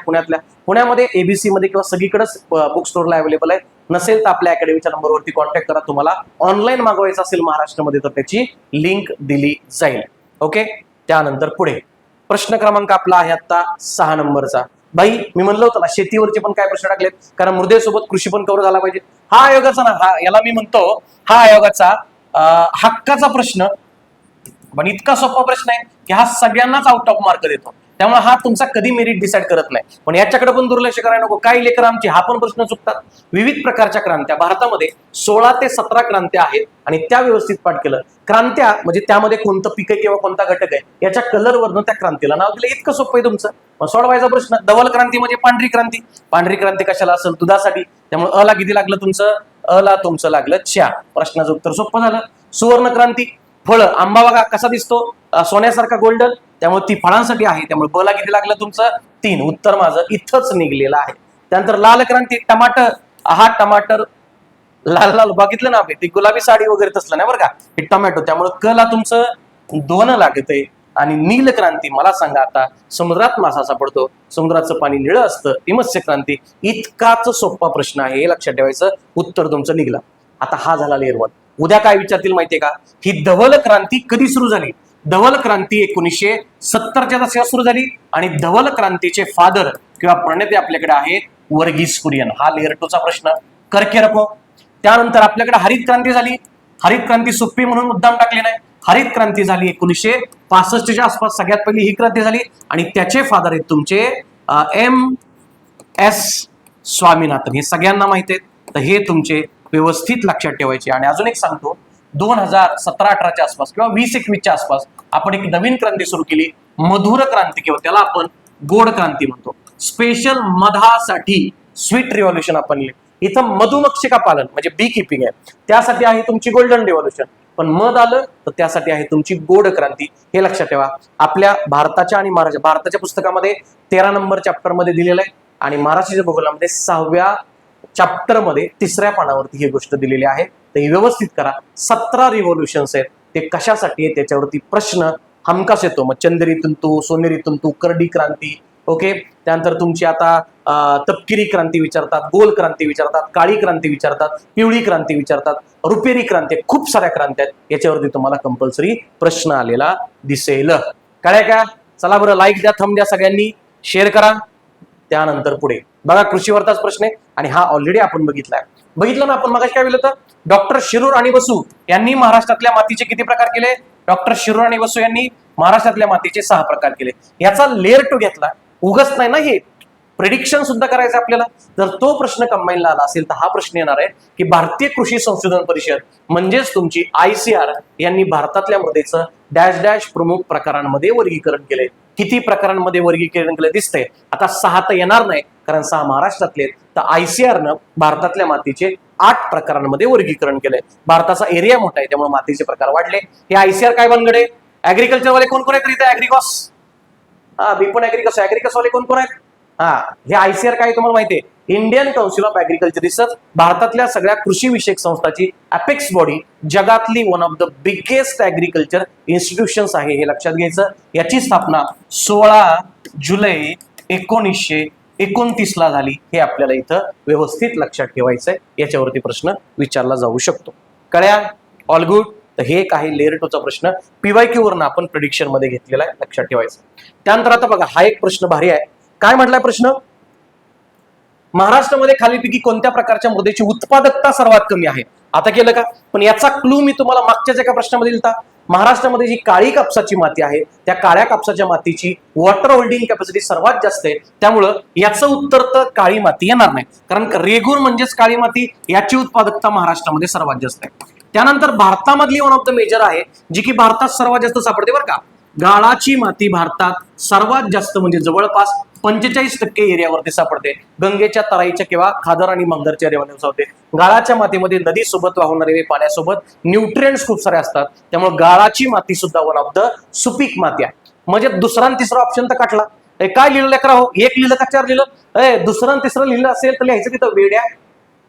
पुण्यामध्ये एबीसी मध्ये किंवा सगळीकडेच बुक स्टोअरला अवेलेबल आहे. नसेल तर आपल्या अकॅडमीच्या नंबरवरती कॉन्टॅक्ट करा. तुम्हाला ऑनलाईन मागवायचं असेल महाराष्ट्रामध्ये तर त्याची लिंक दिली जाईल. ओके. त्यानंतर पुढे प्रश्न क्रमांक आपला आहे आता 6 नंबरचा. भाई मी म्हणलं होतं ना, शेतीवरचे पण काय प्रश्न टाकलेत, कारण मृदेसोबत कृषी पण कव्हर झाला पाहिजे. हा आयोगाचा ना, याला मी म्हणतो हा आयोगाचा हक्काचा प्रश्न, पण इतका सोपा प्रश्न आहे की हा सगळ्यांनाच आउट ऑफ मार्क देतो. त्यामुळे हा तुमचा कधी मेरिट डिसाईड करत नाही. पण याच्याकडे पण दुर्लक्ष करायला नको. काही लेकर आमची हा पण प्रश्न चुकतात. विविध प्रकारच्या क्रांत्या भारतामध्ये 16 ते 17 क्रांत्या आहेत, आणि त्या व्यवस्थित पाठ केलं. क्रांत्या म्हणजे त्यामध्ये कोणतं पीक आहे किंवा कोणता घटक आहे याच्या कलरवरनं त्या क्रांतीला नाव दिलं. इतकं सोपं आहे तुमचं. मग सोडवायचा प्रश्न. धवल क्रांती म्हणजे पांढरी क्रांती. पांढरी क्रांती कशाला असेल? दुधासाठी. त्यामुळे अला किती लागलं तुमचं? अला तुमचं लागलं 4. प्रश्नाचं उत्तर सोपं झालं. सुवर्ण क्रांती, फळ. आंबा बघा कसा दिसतो, सोन्यासारखा गोल्डन, त्यामुळे ती फळांसाठी आहे. त्यामुळे बला किती लागलं तुमचं? 3. उत्तर माझं इथंच निघलेलं आहे. त्यानंतर लाल क्रांती, टमाटर. हा टमाटर लाल लाल बघितलं ना, ती गुलाबी साडी वगैरे तसलं नाही बरं का, हे टोमॅटो. त्यामुळे कला तुमचं 2 लागतंय. आणि नील क्रांती, मला सांगा आता, समुद्रात मासा सापडतो, समुद्राचं पाणी निळं असतं, ती मत्स्य क्रांती. इतकाच सोपा प्रश्न आहे, हे लक्षात ठेवायचं. उत्तर तुमचं निघलं. आता हा झाला लेअर 1. उद्या काय विचारतील माहितीये का? ही धवल क्रांती कधी सुरू झाली? धवल क्रांती 1970च्या दशकात सुरू झाली, आणि धवल क्रांतीचे फादर किंवा प्रणेते आपल्याकडे आहेत वर्गीस कुरियन. हा लेअर 2चा प्रश्न. करके रखो. त्यानंतर आपल्याकडे हरित क्रांती झाली. हरित क्रांती सोपी म्हणून मुद्दाम टाकले नाही. हरित क्रांती झाली 1965च्या आसपास. सगळ्यात पहिली ही क्रांती झाली, आणि त्याचे फादर आहेत तुमचे MS स्वामीनाथन. हे सगळ्यांना माहिती आहेत. तर हे तुमचे व्यवस्थित लक्षात ठेवायचे. आणि अजून एक सांगतो, 2017-18च्या आसपास किंवा 20-21च्या आसपास आपण एक नवीन क्रांती सुरू केली, मधुर क्रांती, किंवा त्याला आपण गोड क्रांती म्हणतो. स्पेशल मधासाठी स्वीट रिव्हॉल्युशन आपण इथं मधुमक्षिका पालन म्हणजे बी किपिंग आहे, त्यासाठी आहे तुमची गोल्डन रिव्हॉल्युशन. पण मध आलं तर त्यासाठी आहे तुमची गोड क्रांती. हे लक्षात ठेवा. आपल्या भारताच्या आणि भारताच्या पुस्तकामध्ये 13 नंबर चॅप्टर मध्ये दिलेलं आहे, आणि महाराष्ट्राच्या भूगोलामध्ये 6व्या चॅप्टर मध्ये 3ऱ्या पानावरती ही गोष्ट दिलेली आहे. तर ही व्यवस्थित करा. 17 रिव्हॉल्युशन्स आहेत. ते कशासाठी आहे त्याच्यावरती प्रश्न हमखास येतो. मग चंदेरी तंतू, सोनेरी तंतू, करडी क्रांती. ओके. त्यानंतर तुमची आता तपकिरी क्रांती विचारतात, गोल क्रांती विचारतात, काळी क्रांती विचारतात, पिवळी क्रांती विचारतात, रुपेरी क्रांती. खूप साऱ्या क्रांती आहेत. याच्यावरती तुम्हाला कंपल्सरी प्रश्न आलेला दिसेल. कळलं का? चला बरं, लाईक द्या, थंब द्या, सगळ्यांनी शेअर करा. त्यानंतर पुढे बघा, कृषीवरचाच प्रश्न आहे, आणि हा ऑलरेडी आपण बघितलं ना आपण. मग काय बोलत होतं? डॉक्टर शिरूर आणि बसू यांनी महाराष्ट्रातल्या मातीचे किती प्रकार केले? डॉक्टर शिरूर आणि बसू यांनी महाराष्ट्रातल्या मातीचे 6 प्रकार केले. याचा लेअर 2 घेतला. उगच नाही ना, हे प्रेडिक्शन सुद्धा करायचं आपल्याला. जर तो प्रश्न कंबाईनला आला असेल तर हा प्रश्न येणार आहे की भारतीय कृषी संशोधन परिषद म्हणजेच तुमची ICR यांनी भारतातल्या मृदेचं डॅश डॅश प्रमुख प्रकारांमध्ये वर्गीकरण केलंय. किती प्रकारांमध्ये वर्गीकरण केलं दिसतंय? आता 6 तर येणार नाही, कारण 6 महाराष्ट्रातले. तर ICRनं भारतातल्या मातीचे 8 प्रकारांमध्ये वर्गीकरण केलंय. भारताचा एरिया मोठा आहे, त्यामुळे मातीचे प्रकार वाढले. हे ICR काय बनगडे? ऍग्रिकल्चर वाले कोण कोण आहेत इथे? ऍग्रिकॉस. बी पण ऍग्रिकॉस वाले कोण कोण आहेत? हे ICR काय तुम्हाला माहिती आहे? Indian council of agriculture research. भारतातल्या सगळ्या कृषी विषयक संस्थाची अपेक्स बॉडी, जगातली one of the biggest agriculture institutions आहे, हे लक्षात घ्यायचं. याची स्थापना 16 जुलै 1929 ला झाली. हे आपल्याला इथं व्यवस्थित लक्षात ठेवायचंय. याच्यावरती प्रश्न विचारला जाऊ शकतो. कळ्या? All good. तर हे काही लेअर 2चा प्रश्न PYQ वरनं आपण प्रेडिक्शन मध्ये घेतलेला आहे, लक्षात ठेवायचं. त्यानंतर आता बघा, हा एक प्रश्न भारी आहे. काय म्हटलाय प्रश्न? महाराष्ट्रामध्ये खालीलपैकी कोणत्या प्रकारच्या मृदेची उत्पादकता सर्वात कमी आहे? आता केलं का? पण याचा क्लू मी तुम्हाला मागच्याच एका प्रश्नामध्ये दिलता. महाराष्ट्रामध्ये जी काळी कापसाची माती आहे त्या काळ्या कापसाच्या मातीची वॉटर होल्डिंग कॅपॅसिटी सर्वात जास्त आहे. त्यामुळं याचं उत्तर तर काळी माती येणार नाही, कारण रेगूर म्हणजेच काळी माती, याची उत्पादकता महाराष्ट्रामध्ये सर्वात जास्त आहे. त्यानंतर भारतामधली वन ऑफ द मेजर आहे जी की भारतात सर्वात जास्त सापडते बरं का. गाळाची माती भारतात सर्वात जास्त म्हणजे जवळपास 45% एरियावरती सापडते. गंगेच्या तराईच्या किंवा खादर आणि मंगरच्या एरियामध्ये सापडते. गाळाच्या मातीमध्ये नदी सोबत वाहणारे पाण्यासोबत न्यूट्रिएंट्स खूप सारे असतात, त्यामुळे गाळाची माती सुद्धा वन ऑफ द सुपीक माती आहे. म्हणजे दुसरा आणि तिसरा ऑप्शन तर काटला. काय लिहिलं लेकरा हो? एक लिहिलं का चार लिहिलं? दुसरं आणि तिसरं लिहिलं असेल तर लिहायचं तिथं वेड्या.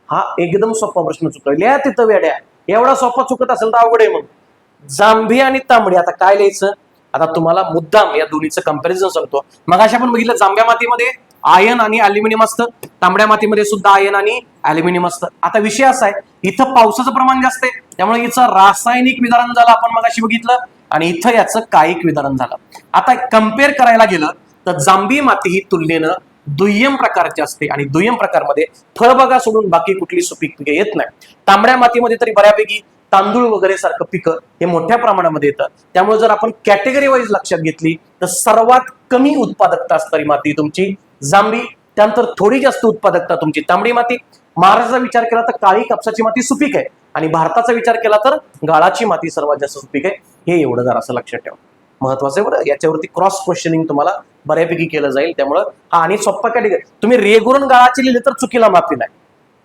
हा एकदम सोपा प्रश्न चुकला. लिहा तिथं वेड्या. एवढा सोपा चुकत असेल तर अवघड आहे. मग जांभी आणि तांबडी, आता काय लिहायचं? आता तुम्हाला मुद्दाम या दोन्हीचं कंपॅरिझन सांगतो. मग अशा आपण बघितलं जांभ्या मातीमध्ये आयन आणि अल्युमिनियम असतं, तांबड्या मातीमध्ये सुद्धा आयन आणि अल्युमिनियम असतं. आता विषय असा आहे, इथं पावसाचं प्रमाण जास्त आहे त्यामुळे याचं रासायनिक विधारण झालं आपण मगाशी बघितलं, आणि इथं याचं कायिक विधारण झालं. आता कम्पेअर करायला गेलं तर जांभी माती ही तुलनेनं दुय्यम प्रकारची असते आणि दुय्यम प्रकारमध्ये फळबागा सोडून बाकी कुठली सुपीक पिके येत नाही. तांबड्या मातीमध्ये तरी बऱ्यापैकी तांदूळ वगैरे सारखं पिकं हे मोठ्या प्रमाणामध्ये येतं. त्यामुळे जर आपण कॅटेगरी वाईज लक्षात घेतली तर सर्वात कमी उत्पादकता असणारी माती तुमची जांभी, त्यानंतर थोडी जास्त उत्पादकता तुमची तांबडी माती. महाराष्ट्राचा विचार केला तर काळी कापसाची माती सुपीक आहे आणि भारताचा विचार केला तर गाळाची माती सर्वात जास्त सुपीक आहे. हे एवढं जर असं लक्षात ठेवा, महत्वाचं आहे बरं. याच्यावरती क्रॉस क्वेश्चनिंग तुम्हाला बऱ्यापैकी केलं जाईल. त्यामुळं हा आणि सोप्पा कॅटेगरी तुम्ही रेगुलर गाळाची लिहिले तर चुकीला माफी नाही,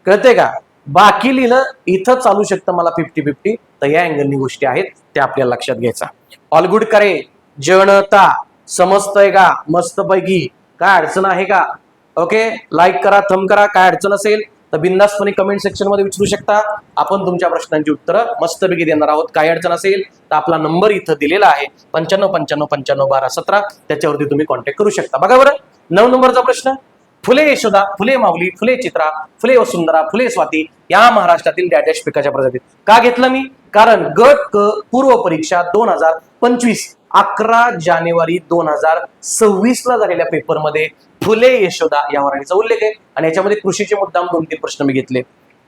कळते का? बाकी लिहिलं इथं चालू शकतं मला 50-50. तर या अँगलनी गोष्टी आहेत त्या आपल्याला लक्षात घ्यायचा. ऑल गुड करे जनता, समजतंय का? मस्त पैकी. काय अडचण आहे का? ओके, लाईक करा, थंब करा. काय अडचण असेल तर बिंदासपणे कमेंट सेक्शन मध्ये विचारू शकता. आपण तुमच्या प्रश्नांची उत्तरं मस्तपैकी देणार आहोत. काय अडचण असेल तर आपला नंबर इथं दिलेला आहे 9595951217. त्याच्यावरती तुम्ही कॉन्टॅक्ट करू शकता. बघा बरं, 9 नंबरचा प्रश्न. फुले यशोदा, फुले माऊली, फुले चित्रा, फुले वसुंधरा, फुले स्वाती या महाराष्ट्रातील डॅश पिकाच्या प्रजाती. का घेतलं मी? कारण गट क पूर्व परीक्षा 2025 11 जानेवारी 2026 ला झालेल्या पेपरमध्ये फुले यशोदा या व्हरायटीचा उल्लेख आहे आणि याच्यामध्ये कृषीचे मुद्दाम 2-3 प्रश्न मी घेतले.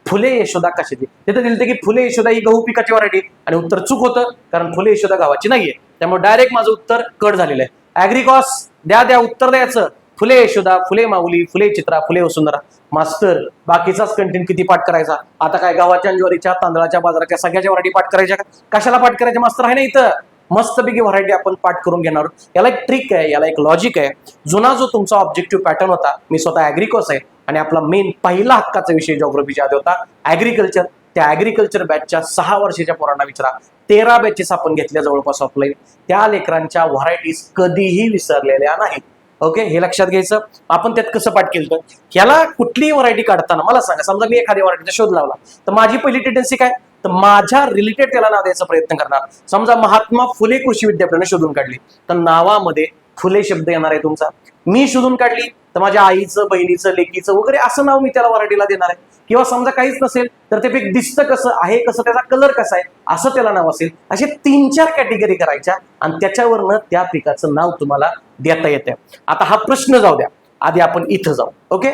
फुले यशोदा कशाची? तिथे दिलते की फुले यशोदा ही गहू पिकाची व्हरायटी, आणि उत्तर चूक होतं कारण फुले यशोदा गावाची नाहीये. त्यामुळे डायरेक्ट माझं उत्तर कट झालेलं आहे. ऍग्रिकॉस द्या उत्तर द्यायचं. फुले यशोदा, फुले माऊली, फुले चित्रा, फुले वसुंधरा. मास्टर बाकीचाच कंटेंट किती पाठ करायचा? आता काय गव्हाच्या, ज्वारीच्या, तांदळाच्या, बाजाराच्या सगळ्याच्या व्हरायटी पाठ करायच्या? कशाला पाठ करायच्या? मास्टर आहे ना इथं. मस्तपैकी व्हरायटी आपण पाठ करून घेणार. याला एक ट्रिक आहे, याला एक लॉजिक आहे. जुना जो तुमचा ऑब्जेक्टिव्ह पॅटर्न होता, मी स्वतः ऍग्रिकॉस आहे आणि आपला मेन पहिला हक्काचा विषय जिओग्राफीच्या आधी होता ऍग्रिकल्चर. त्या ऍग्रिकल्चर बॅचच्या 6 वर्षाच्या पोरांना विचारा. 13 बॅचेस आपण घेतल्या जवळपास ऑफलाईन. त्या लेकरांच्या व्हरायटीज कधीही विसरलेल्या नाहीत. ओके, हे लक्षात घ्यायचं. आपण त्यात कसं पाठ केलं? ह्याला कुठलीही व्हरायटी काढताना मला सांगा, समजा मी एखाद्या व्हरायटीचा शोध लावला तर माझी पहिली टेंडन्सी काय? तर माझ्या रिलेटेड त्याला नाव द्यायचा प्रयत्न करणार. समजा महात्मा फुले कृषी विद्यापीठाने शोधून काढली तर नावामध्ये फुले शब्द येणार आहे तुमचा. मी शोधून काढली तर माझ्या आईचं, बहिणीचं, लेकीचं वगैरे असं नाव मी त्याला व्हरायटीला देणार आहे. किंवा समजा काहीच नसेल तर ते पीक दिसतं कसं आहे, कसं त्याचा कलर कसा आहे असं त्याला नाव असेल. असे 3-4 कॅटेगरी करायच्या आणि त्याच्यावरनं त्या पिकाचं नाव तुम्हाला देता येते. आता हा प्रश्न जाऊ द्या, आधी आपण इथं जाऊ. ओके,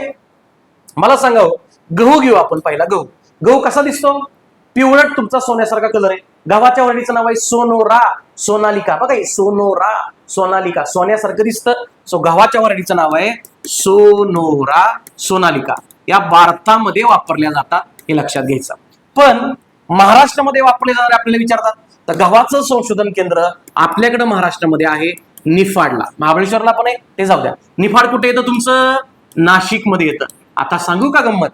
मला सांगा गहू घेऊ आपण. पहिला गहू कसा दिसतो? पिवळट तुमचा सोन्यासारखा कलर आहे. गव्हाच्या व्हरायटीचं नाव आहे सोनोरा, सोनालिका. बघा सोनोरा, सोनालिका, सोन्यासारखं दिसतं. सो गव्हाच्या व्हरायटीचं नाव आहे सोनोरा, सोनालिका. या भारतामध्ये वापरल्या जातात, हे लक्षात घ्यायचं. पण महाराष्ट्रामध्ये वापरले जाणारे आपल्याला विचारतात तर गव्हाचं संशोधन केंद्र आपल्याकडे महाराष्ट्रामध्ये आहे निफाडला. महाबळेश्वरला पण आहे, ते जाऊ द्या. निफाड कुठे येतं तुमचं? नाशिक मध्ये येतं. आता सांगू का गंमत?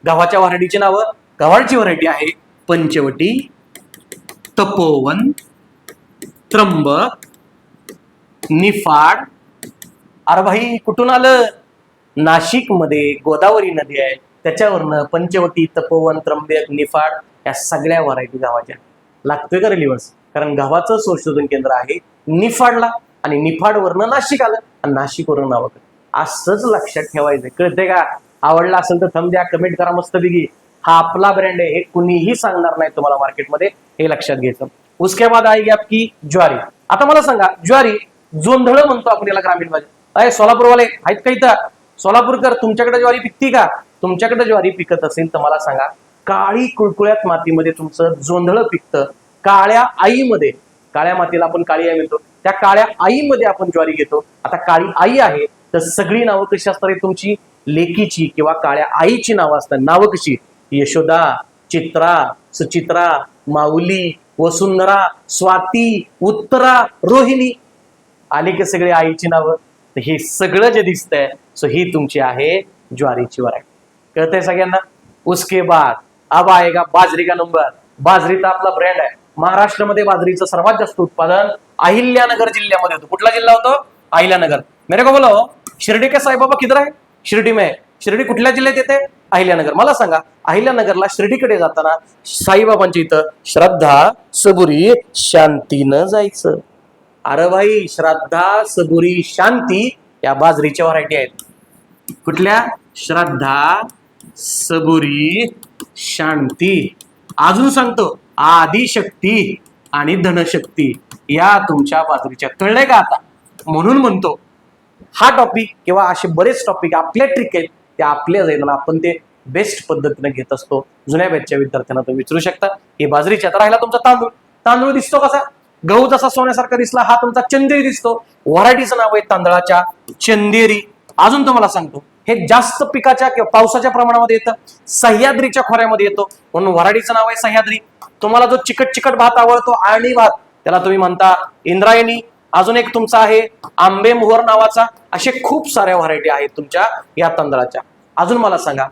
गव्हाच्या व्हरायटीची नावं. गव्हाची व्हरायटी आहे पंचवटी, तपोवन, त्र्यंबक, निफाड. अरे भाई कुठून आलं? नाशिक मध्ये गोदावरी नदी आहे, त्याच्यावरनं पंचवटी, तपोवन, त्र्यंबक, निफाड या सगळ्या व्हरायटी गव्हाच्या. लागतोय का रिलिव्हन्स? कारण गव्हाचं संशोधन केंद्र आहे निफाडला आणि निफाडवरनं नाशिक आलं आणि नाशिकवरून नाव. असंच लक्षात ठेवायचं, कळतंय का? आवडला असेल तर थंब द्या, कमेंट करा मस्तपैकी. हा आपला ब्रँड आहे, हे कुणीही सांगणार नाही तुम्हाला मार्केटमध्ये, हे लक्षात घ्यायचं. उसके बाद आएगी आपकी ज्वारी. आता मला सांगा, ज्वारी जोंधळ म्हणतो आपण याला ग्रामीण भाषेत. सोलापूरवाले आहेत का इथं? सोलापूरकर, तुमच्याकडे ज्वारी पिकती का? तुमच्याकडे ज्वारी पिकत असेल तर मला सांगा, काळी कुळकुळ्यात मातीमध्ये तुमचं जोंधळ पिकतं, काळ्या आईमध्ये, काळ्या मातीला आपण काळी आई म्हणतो, त्या काळ्या आईमध्ये आपण ज्वारी घेतो. आता काळी आई आहे तर सगळी नावं कशी असतात तुमची? लेकीची किंवा काळ्या आईची नावं असतात. नावं कशी? यशोदा, चित्रा, सुचित्रा, माऊली, वसुंधरा, स्वाती, उत्तरा, रोहिणी. आली की सगळे आईची नावं. तर हे सगळं जे दिसतंय सो ही तुमची आहे ज्वारीची व्हरायटी. कळतंय सगळ्यांना? उसके बाद अब आएगा बाजरी का नंबर. बाजरीचा आपला ब्रँड आहे. महाराष्ट्रामध्ये बाजरीचं सर्वात जास्त उत्पादन अहिल्यानगर जिल्ह्यामध्ये होतं. कुठला जिल्हा होतो? अहिल्यानगर. मेरे को बोलो, शिर्डी के साईबाबा किधर आहे? शिर्डी में. शिर्डी कुठल्या जिल्ह्यात येते? अहिल्यानगर. मला सांगा, अहिल्यानगरला शिर्डीकडे जाताना साईबाबांच्या इथं श्रद्धा, सबुरी, शांतीनं जायचं. अरे भाई, श्रद्धा, सबुरी, शांती या बाजरीच्या व्हरायटी आहेत. कुठल्या? श्रद्धा, सबुरी, शांती. अजून सांगतो, आदिशक्ती आणि धनशक्ती या तुमच्या बाजरीच्या. कळलंय का आता? म्हणून म्हणतो हा टॉपिक किंवा असे बरेच टॉपिक आपल्या ट्रिक आहेत त्या आपल्या जायला आपण ते बेस्ट पद्धतीने घेत असतो. जुन्या बॅचच्या विद्यार्थ्यांना तुम्ही विचारू शकता. हे बाजरीच्या. तर राहिला तुमचा तांदूळ. तांदूळ दिसतो कसा? गहू जसा सोन्यासारखा दिसला, हा तुमचा चंदेरी दिसतो. व्हरायटीचं नाव आहे तांदळाच्या चंदेरी. अजून तुम्हाला सांगतो, हे जास्त पिकाच्या किंवा पावसाच्या प्रमाणामध्ये येतं, सह्याद्रीच्या खोऱ्यामध्ये येतो, म्हणून व्हरायटीचं नाव आहे सह्याद्री. तुम्हाला जो चिकट चिकट भात आवडतो, आळणी भात, त्याला तुम्ही म्हणता इंद्रायणी. अजून एक तुमचा आहे आंबे मोहर नावाचा. असे खूप साऱ्या व्हरायटी आहेत तुमच्या या तांदळाच्या. अजून मला सांगा,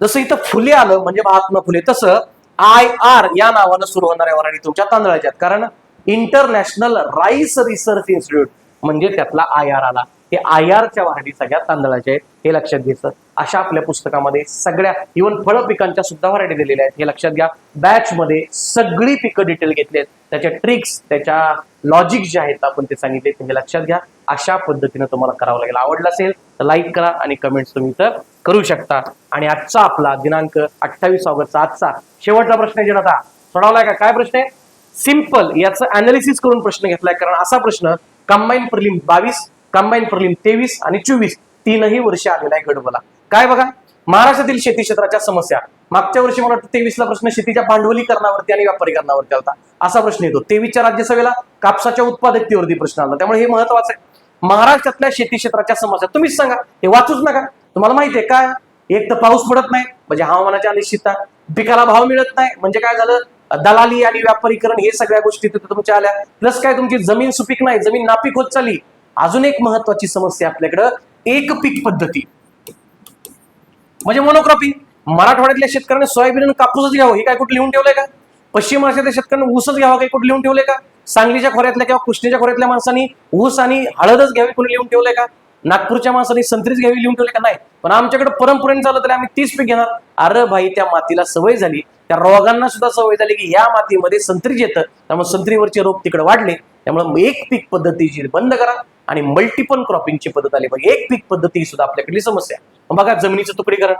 जसं इथं फुले आलं म्हणजे महात्मा फुले, तसं IR या नावानं सुरू होणाऱ्या व्हरायटी तुमच्या तांदळाच्या. कारण इंटरनॅशनल राईस रिसर्च इन्स्टिट्यूट म्हणजे त्यातला IR आला. हे IRच्या व्हरायटी सगळ्या तांदळाच्या आहेत, हे लक्षात घ्यायचं. अशा आपल्या पुस्तकामध्ये सगळ्या इव्हन फळ पिकांच्या सुद्धा व्हरायटी दिलेल्या आहेत, हे लक्षात घ्या. बॅच मध्ये सगळी पिकं डिटेल घेतली आहेत, त्याच्या ट्रिक्स, त्याच्या लॉजिक जे आहेत आपण ते सांगितले, ते लक्षात घ्या. अशा पद्धतीने तुम्हाला करावं लागेल. आवडलं असेल तर लाईक करा आणि कमेंट्स तुम्ही तर करू शकता. आणि आजचा आपला दिनांक 28 ऑगस्टचा आजचा शेवटचा प्रश्न आहे जनता, सोडवलाय का? काय प्रश्न आहे? सिंपल याचं अनालिसिस करून प्रश्न घेतलाय. कारण असा प्रश्न कंबाईन प्रिलिम 22, कंबाईन प्रिलिम 23 आणि 24 तीनही वर्ष आलेला आहे गडबला. काय बघा, महाराष्ट्रातील शेती क्षेत्राच्या समस्या. मागच्या वर्षी मला वाटतं 23ला प्रश्न शेतीच्या भांडवलीकरणावरती आणि व्यापारीकरणावरती आलता. असा प्रश्न येतो. 23च्या राज्यसभेला कापसाच्या उत्पादकतेवरती प्रश्न आला. त्यामुळे हे महत्वाचं आहे. महाराष्ट्रातल्या शेती क्षेत्राच्या समस्या तुम्हीच सांगा, हे वाचूच नका. तुम्हाला माहिती आहे काय? एक तर पाऊस पडत नाही म्हणजे हवामानाची अनिश्चितता, पिकाला भाव मिळत नाही म्हणजे काय झालं? दलाली आणि व्यापारीकरण, हे सगळ्या गोष्टी तिथे तुमच्या आल्या. प्लस काय, तुमची जमीन सुपीक नाही, जमीन नापीक होत चालली. अजून एक महत्वाची समस्या आपल्याकडं, एक पीक पद्धती म्हणजे मोनोक्रॉपिंग. मराठवाड्यातल्या शेतकऱ्यांनी सोयाबीन आणि कापूसच घ्यावं, हे काय कुठे लिहून ठेवलंय का? पश्चिम महाराष्ट्रातल्या शेतकऱ्यांनी ऊसच घ्यावा, काही कुठे लिहून ठेवलंय का? सांगलीच्या खोऱ्यातल्या किंवा कृष्णेच्या खोऱ्यातल्या माणसांनी ऊस आणि हळदच घ्यावी कोणी लिहून ठेवलंय का? नागपूरच्या माणसांनी संत्रीच घ्यावी लिहून ठेवले का? नाही. पण आमच्याकडे परंपरेने चालत तरी आम्ही 30 पीक घेणार. अरे भाई, त्या मातीला सवय झाली, त्या रोगांना सुद्धा सवय झाली की या मातीमध्ये संत्री येतं, त्यामुळे संत्रीवरचे रोग तिकडे वाढले. त्यामुळे एक पीक पद्धतीची बंद करा आणि मल्टिपल क्रॉपिंगची पद्धत आली पाहिजे. एक पीक पद्धती सुद्धा आपल्याकडली समस्या. बघा, जमिनीचं तुकडीकरण.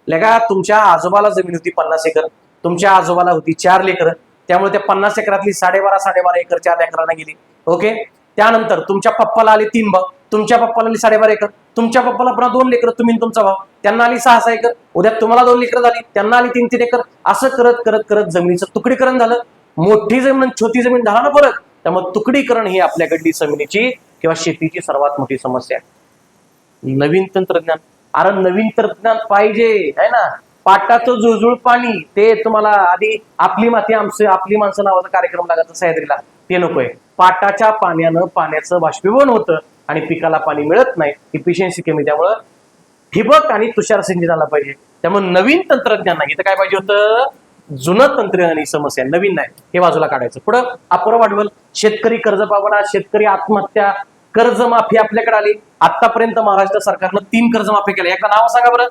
लगा, तुमच्या आजोबाला जमीन होती 50 एकर, तुमच्या आजोबाला होती 4 लेकर, त्यामुळे त्या 50 एकरातली 12.5 एकर 4 एकरांना गेली. ओके. त्यानंतर तुमच्या पप्पाला आले 3 भाग, तुमच्या पप्पाला आली 12.5 एकर, तुमच्या पप्पाला पुन्हा 2 लेकर, तुम्ही तुमचा भाव, त्यांना आली 6 एकर, उद्या तुम्हाला 2 लेकर झाली, त्यांना आली 3 एकर. असं करत करत करत जमिनीचं तुकडीकरण झालं. मोठी जमीन छोटी जमीन झाला ना परत. त्यामुळे तुकडीकरण ही आपल्याकडली जमिनीची किंवा शेतीची सर्वात मोठी समस्या आहे. नवीन तंत्रज्ञान. अरे नवीन तंत्रज्ञान पाहिजे आहे ना. पाटाचं जुळजुळ पाणी, ते तुम्हाला आधी आपली माती आपली माणसं नावाचा कार्यक्रम लागायचा सह्याद्रीला, ते नकोय. पाटाच्या पाण्यानं पाण्याचं बाष्पीभवन होतं आणि पिकाला पाणी मिळत नाही, इफिशियन्सी कमी. त्यामुळं ठिबक आणि तुषार सिंचन आला पाहिजे. त्यामुळे नवीन तंत्रज्ञान नाही तर काय पाहिजे होतं? जुनं तंत्रज्ञान. ही समस्या नवीन नाही, हे बाजूला काढायचं. पुढं अपुरं भांडवल, शेतकरी कर्जबाबडा, शेतकरी आत्महत्या, कर्जमाफी आपल्याकडे आली. आतापर्यंत महाराष्ट्र सरकारनं 3 कर्जमाफी केल्या. एकदा नाव सांगा बरं.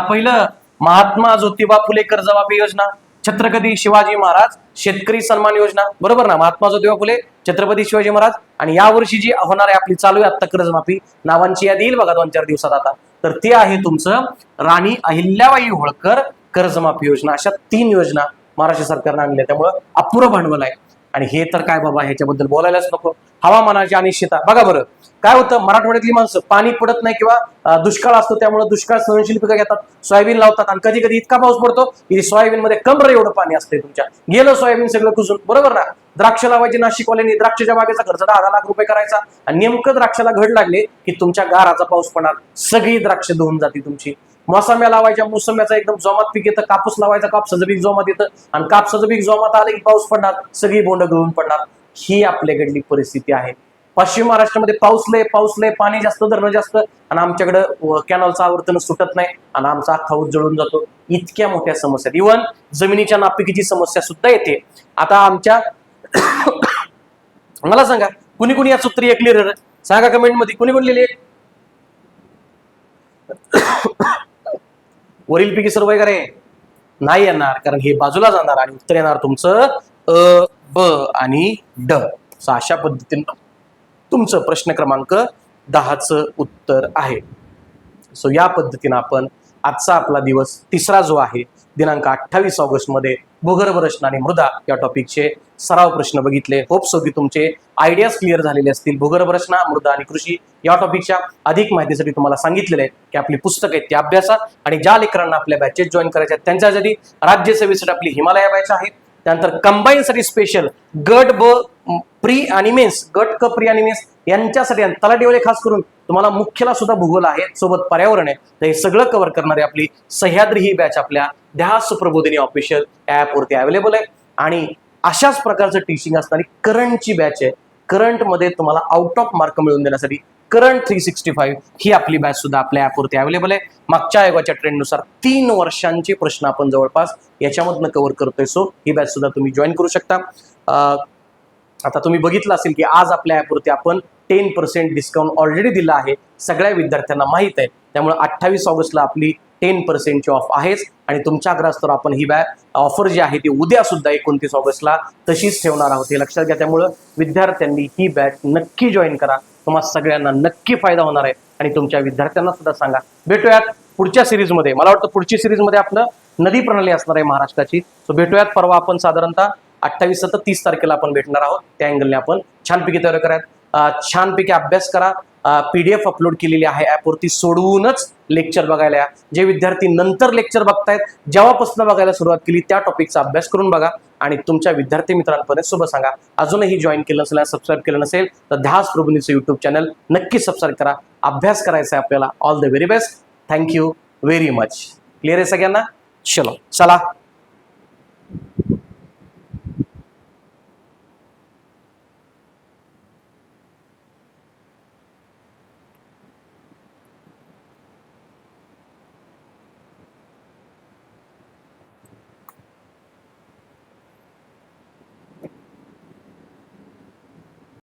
पहिलं महात्मा ज्योतिबा फुले कर्जमाफी योजना, छत्रपती शिवाजी महाराज शेतकरी सन्मान योजना, बरोबर ना? महात्मा ज्योतिबा फुले, छत्रपती शिवाजी महाराज. आणि यावर्षी जी होणार आहे आपली चालू आहे आता कर्जमाफी, नावांची यादी येईल बघा 2-4 दिवसात आता. तर ते आहे तुमचं राणी अहिल्याबाई होळकर कर्जमाफी योजना. अशा 3 योजना महाराष्ट्र सरकारने आणल्या. त्यामुळं अपुरं भांडवल आहे. आणि हे तर काय बाबा, ह्याच्याबद्दल बोलायलाच नको. हवामानाची अनिश्चितता बघा बरं, काय होतं, मराठवाड्यातली माणसं पाणी पडत नाही किंवा दुष्काळ असतो, त्यामुळे दुष्काळ सहनशील पिकं घेतात, सोयाबीन लावतात, आणि कधी कधी इतका पाऊस पडतो की सोयाबीन मध्ये कमर एवढं पाणी असते तुमच्या, गेलं सोयाबीन सगळं कुजून, बरोबर ना. द्राक्ष लावायची नाशिकवाल्यांनी, द्राक्षाच्या बागेचा खर्च 10,10 लाख रुपये करायचा, आणि नेमकं द्राक्षाला घड लागले की तुमच्या गाराचा पाऊस पडणार, सगळी द्राक्ष धुवून जाते तुमची. मोसंब्या लावायच्या, मोसंब्याचा एकदम जोमात पीक येतं, कापूस लावायचा, कापसाचं पीक जोमात येतं, आणि कापसाचं पीक जोमात आलं की पाऊस पडणार, सगळी बोंड गळून पडणार. ही आपल्याकडली परिस्थिती आहे. पश्चिम महाराष्ट्रामध्ये पाऊस लय, पाणी जास्त, धरणं जास्त, आणि आमच्याकडं कॅनॉलचं आवर्तन सुटत नाही, आणि आमचा अख्खा ऊस जळून जातो. इतक्या मोठ्या समस्या, इव्हन जमिनीच्या नापिकीची समस्या सुद्धा येते. आता आमच्या मला सांगा, कुणी कुणी याच उत्तर क्लिअर सांगा कमेंट मध्ये, कुणी कुणी लिहिले वरील पैकी सर्व वगैरे नाही येणार, कारण हे बाजूला जाणार, आणि उत्तर येणार तुमचं अ, ब आणि ड. अशा पद्धतीने तुमचं प्रश्न क्रमांक 10चं उत्तर आहे. सो या पद्धतीने आपण आजचा आपला दिवस तिसरा जो आहे, दिनांक 28 ऑगस्ट मध्ये भूगर्भ रचना आणि मृदा या टॉपिकचे सराव प्रश्न बघितले. होप सो की तुमचे आयडियाज क्लिअर झालेले असतील. भूगर्भ रचना, मृदा आणि कृषी या टॉपिकच्या अधिक माहितीसाठी तुम्हाला सांगितलेलं आहे की आपली पुस्तक आहेत ते अभ्यासा, आणि ज्या लेकरांना आपल्या बॅचेस जॉईन करायच्या आहेत त्यांच्यासाठी राज्यसेवेसाठी आपली हिमालया बॅच आहे. त्यानंतर कंबाईन साठी स्पेशल गट ब प्री आणि मेन्स, गट क प्री आणि मेन्स यांच्यासाठी, तलाठीवाले खास करून तुम्हाला मुख्यला सुद्धा भूगोल आहे, सोबत पर्यावरण आहे. तर हे सगळं कव्हर करणारी आपली सह्याद्री ही बॅच आपल्या ध्यास प्रबोधिनी ऑफिशियल ऍप वरती अवेलेबल आहे. आणि अशाच प्रकारचं टीचिंग असणारी करंटची बॅच आहे. करंट मध्ये तुम्हाला आउट ऑफ मार्क मिळवून देण्यासाठी करंट 365 ही आपली बॅच सुद्धा आपल्या ऍपवरती अवेलेबल आहे. मागच्या आयोगाच्या ट्रेंडनुसार 3 वर्षांचे प्रश्न आपण जवळपास याच्यामधनं कव्हर करतोय. सो ही बॅच सुद्धा तुम्ही जॉईन करू शकता. आता तुम्ही बघितलं असेल की आज आपल्या ऍपवरती आपण 10% डिस्काउंट ऑलरेडी दिला आहे, सगळ्या विद्यार्थ्यांना माहित आहे. त्यामुळे 28 ऑगस्टला आपली 10% ऑफ आहेच, आणि तुमच्या आग्रहास्तव आपण ही ऑफर जी आहे ती उद्या सुद्धा 29 ऑगस्टला तशीच ठेवणार आहोत, हे लक्षात घ्या. त्यामुळं विद्यार्थ्यांनी ही बॅच नक्की जॉईन करा, तुम्हाला सगळ्यांना नक्की फायदा होणार आहे, आणि तुमच्या विद्यार्थ्यांना सुद्धा सांगा. भेटूयात पुढच्या सिरीजमध्ये. मला वाटतं पुढची सिरीजमध्ये आपलं नदी प्रणाली असणार आहे महाराष्ट्राची. सो भेटूयात परवा. आपण साधारणतः 28 ते 30 तारखेला आपण भेटणार आहोत. त्या अँगलने आपण छानपैकी तयारी करा, छानपैकी अभ्यास करा. PDF अपलोड केलेली आहे ऍपवरती, सोडवूनच लेक्चर बघायला या. जे विद्यार्थी नंतर लेक्चर बघतायत, जेव्हापासून बघायला सुरुवात केली त्या टॉपिकचा अभ्यास करून बघा, आणि तुमच्या विद्यार्थी मित्रांपर्यंत सोबत सांगा. अजूनही जॉईन केलं नसेल, सबस्क्राईब केलं नसेल तर ध्यास प्रबोधिनीचं युट्यूब चॅनल नक्की सबस्क्राईब करा. अभ्यास करायचा आहे आपल्याला. All the very best. Thank you very much. Clear आहे सगळ्यांना? चला.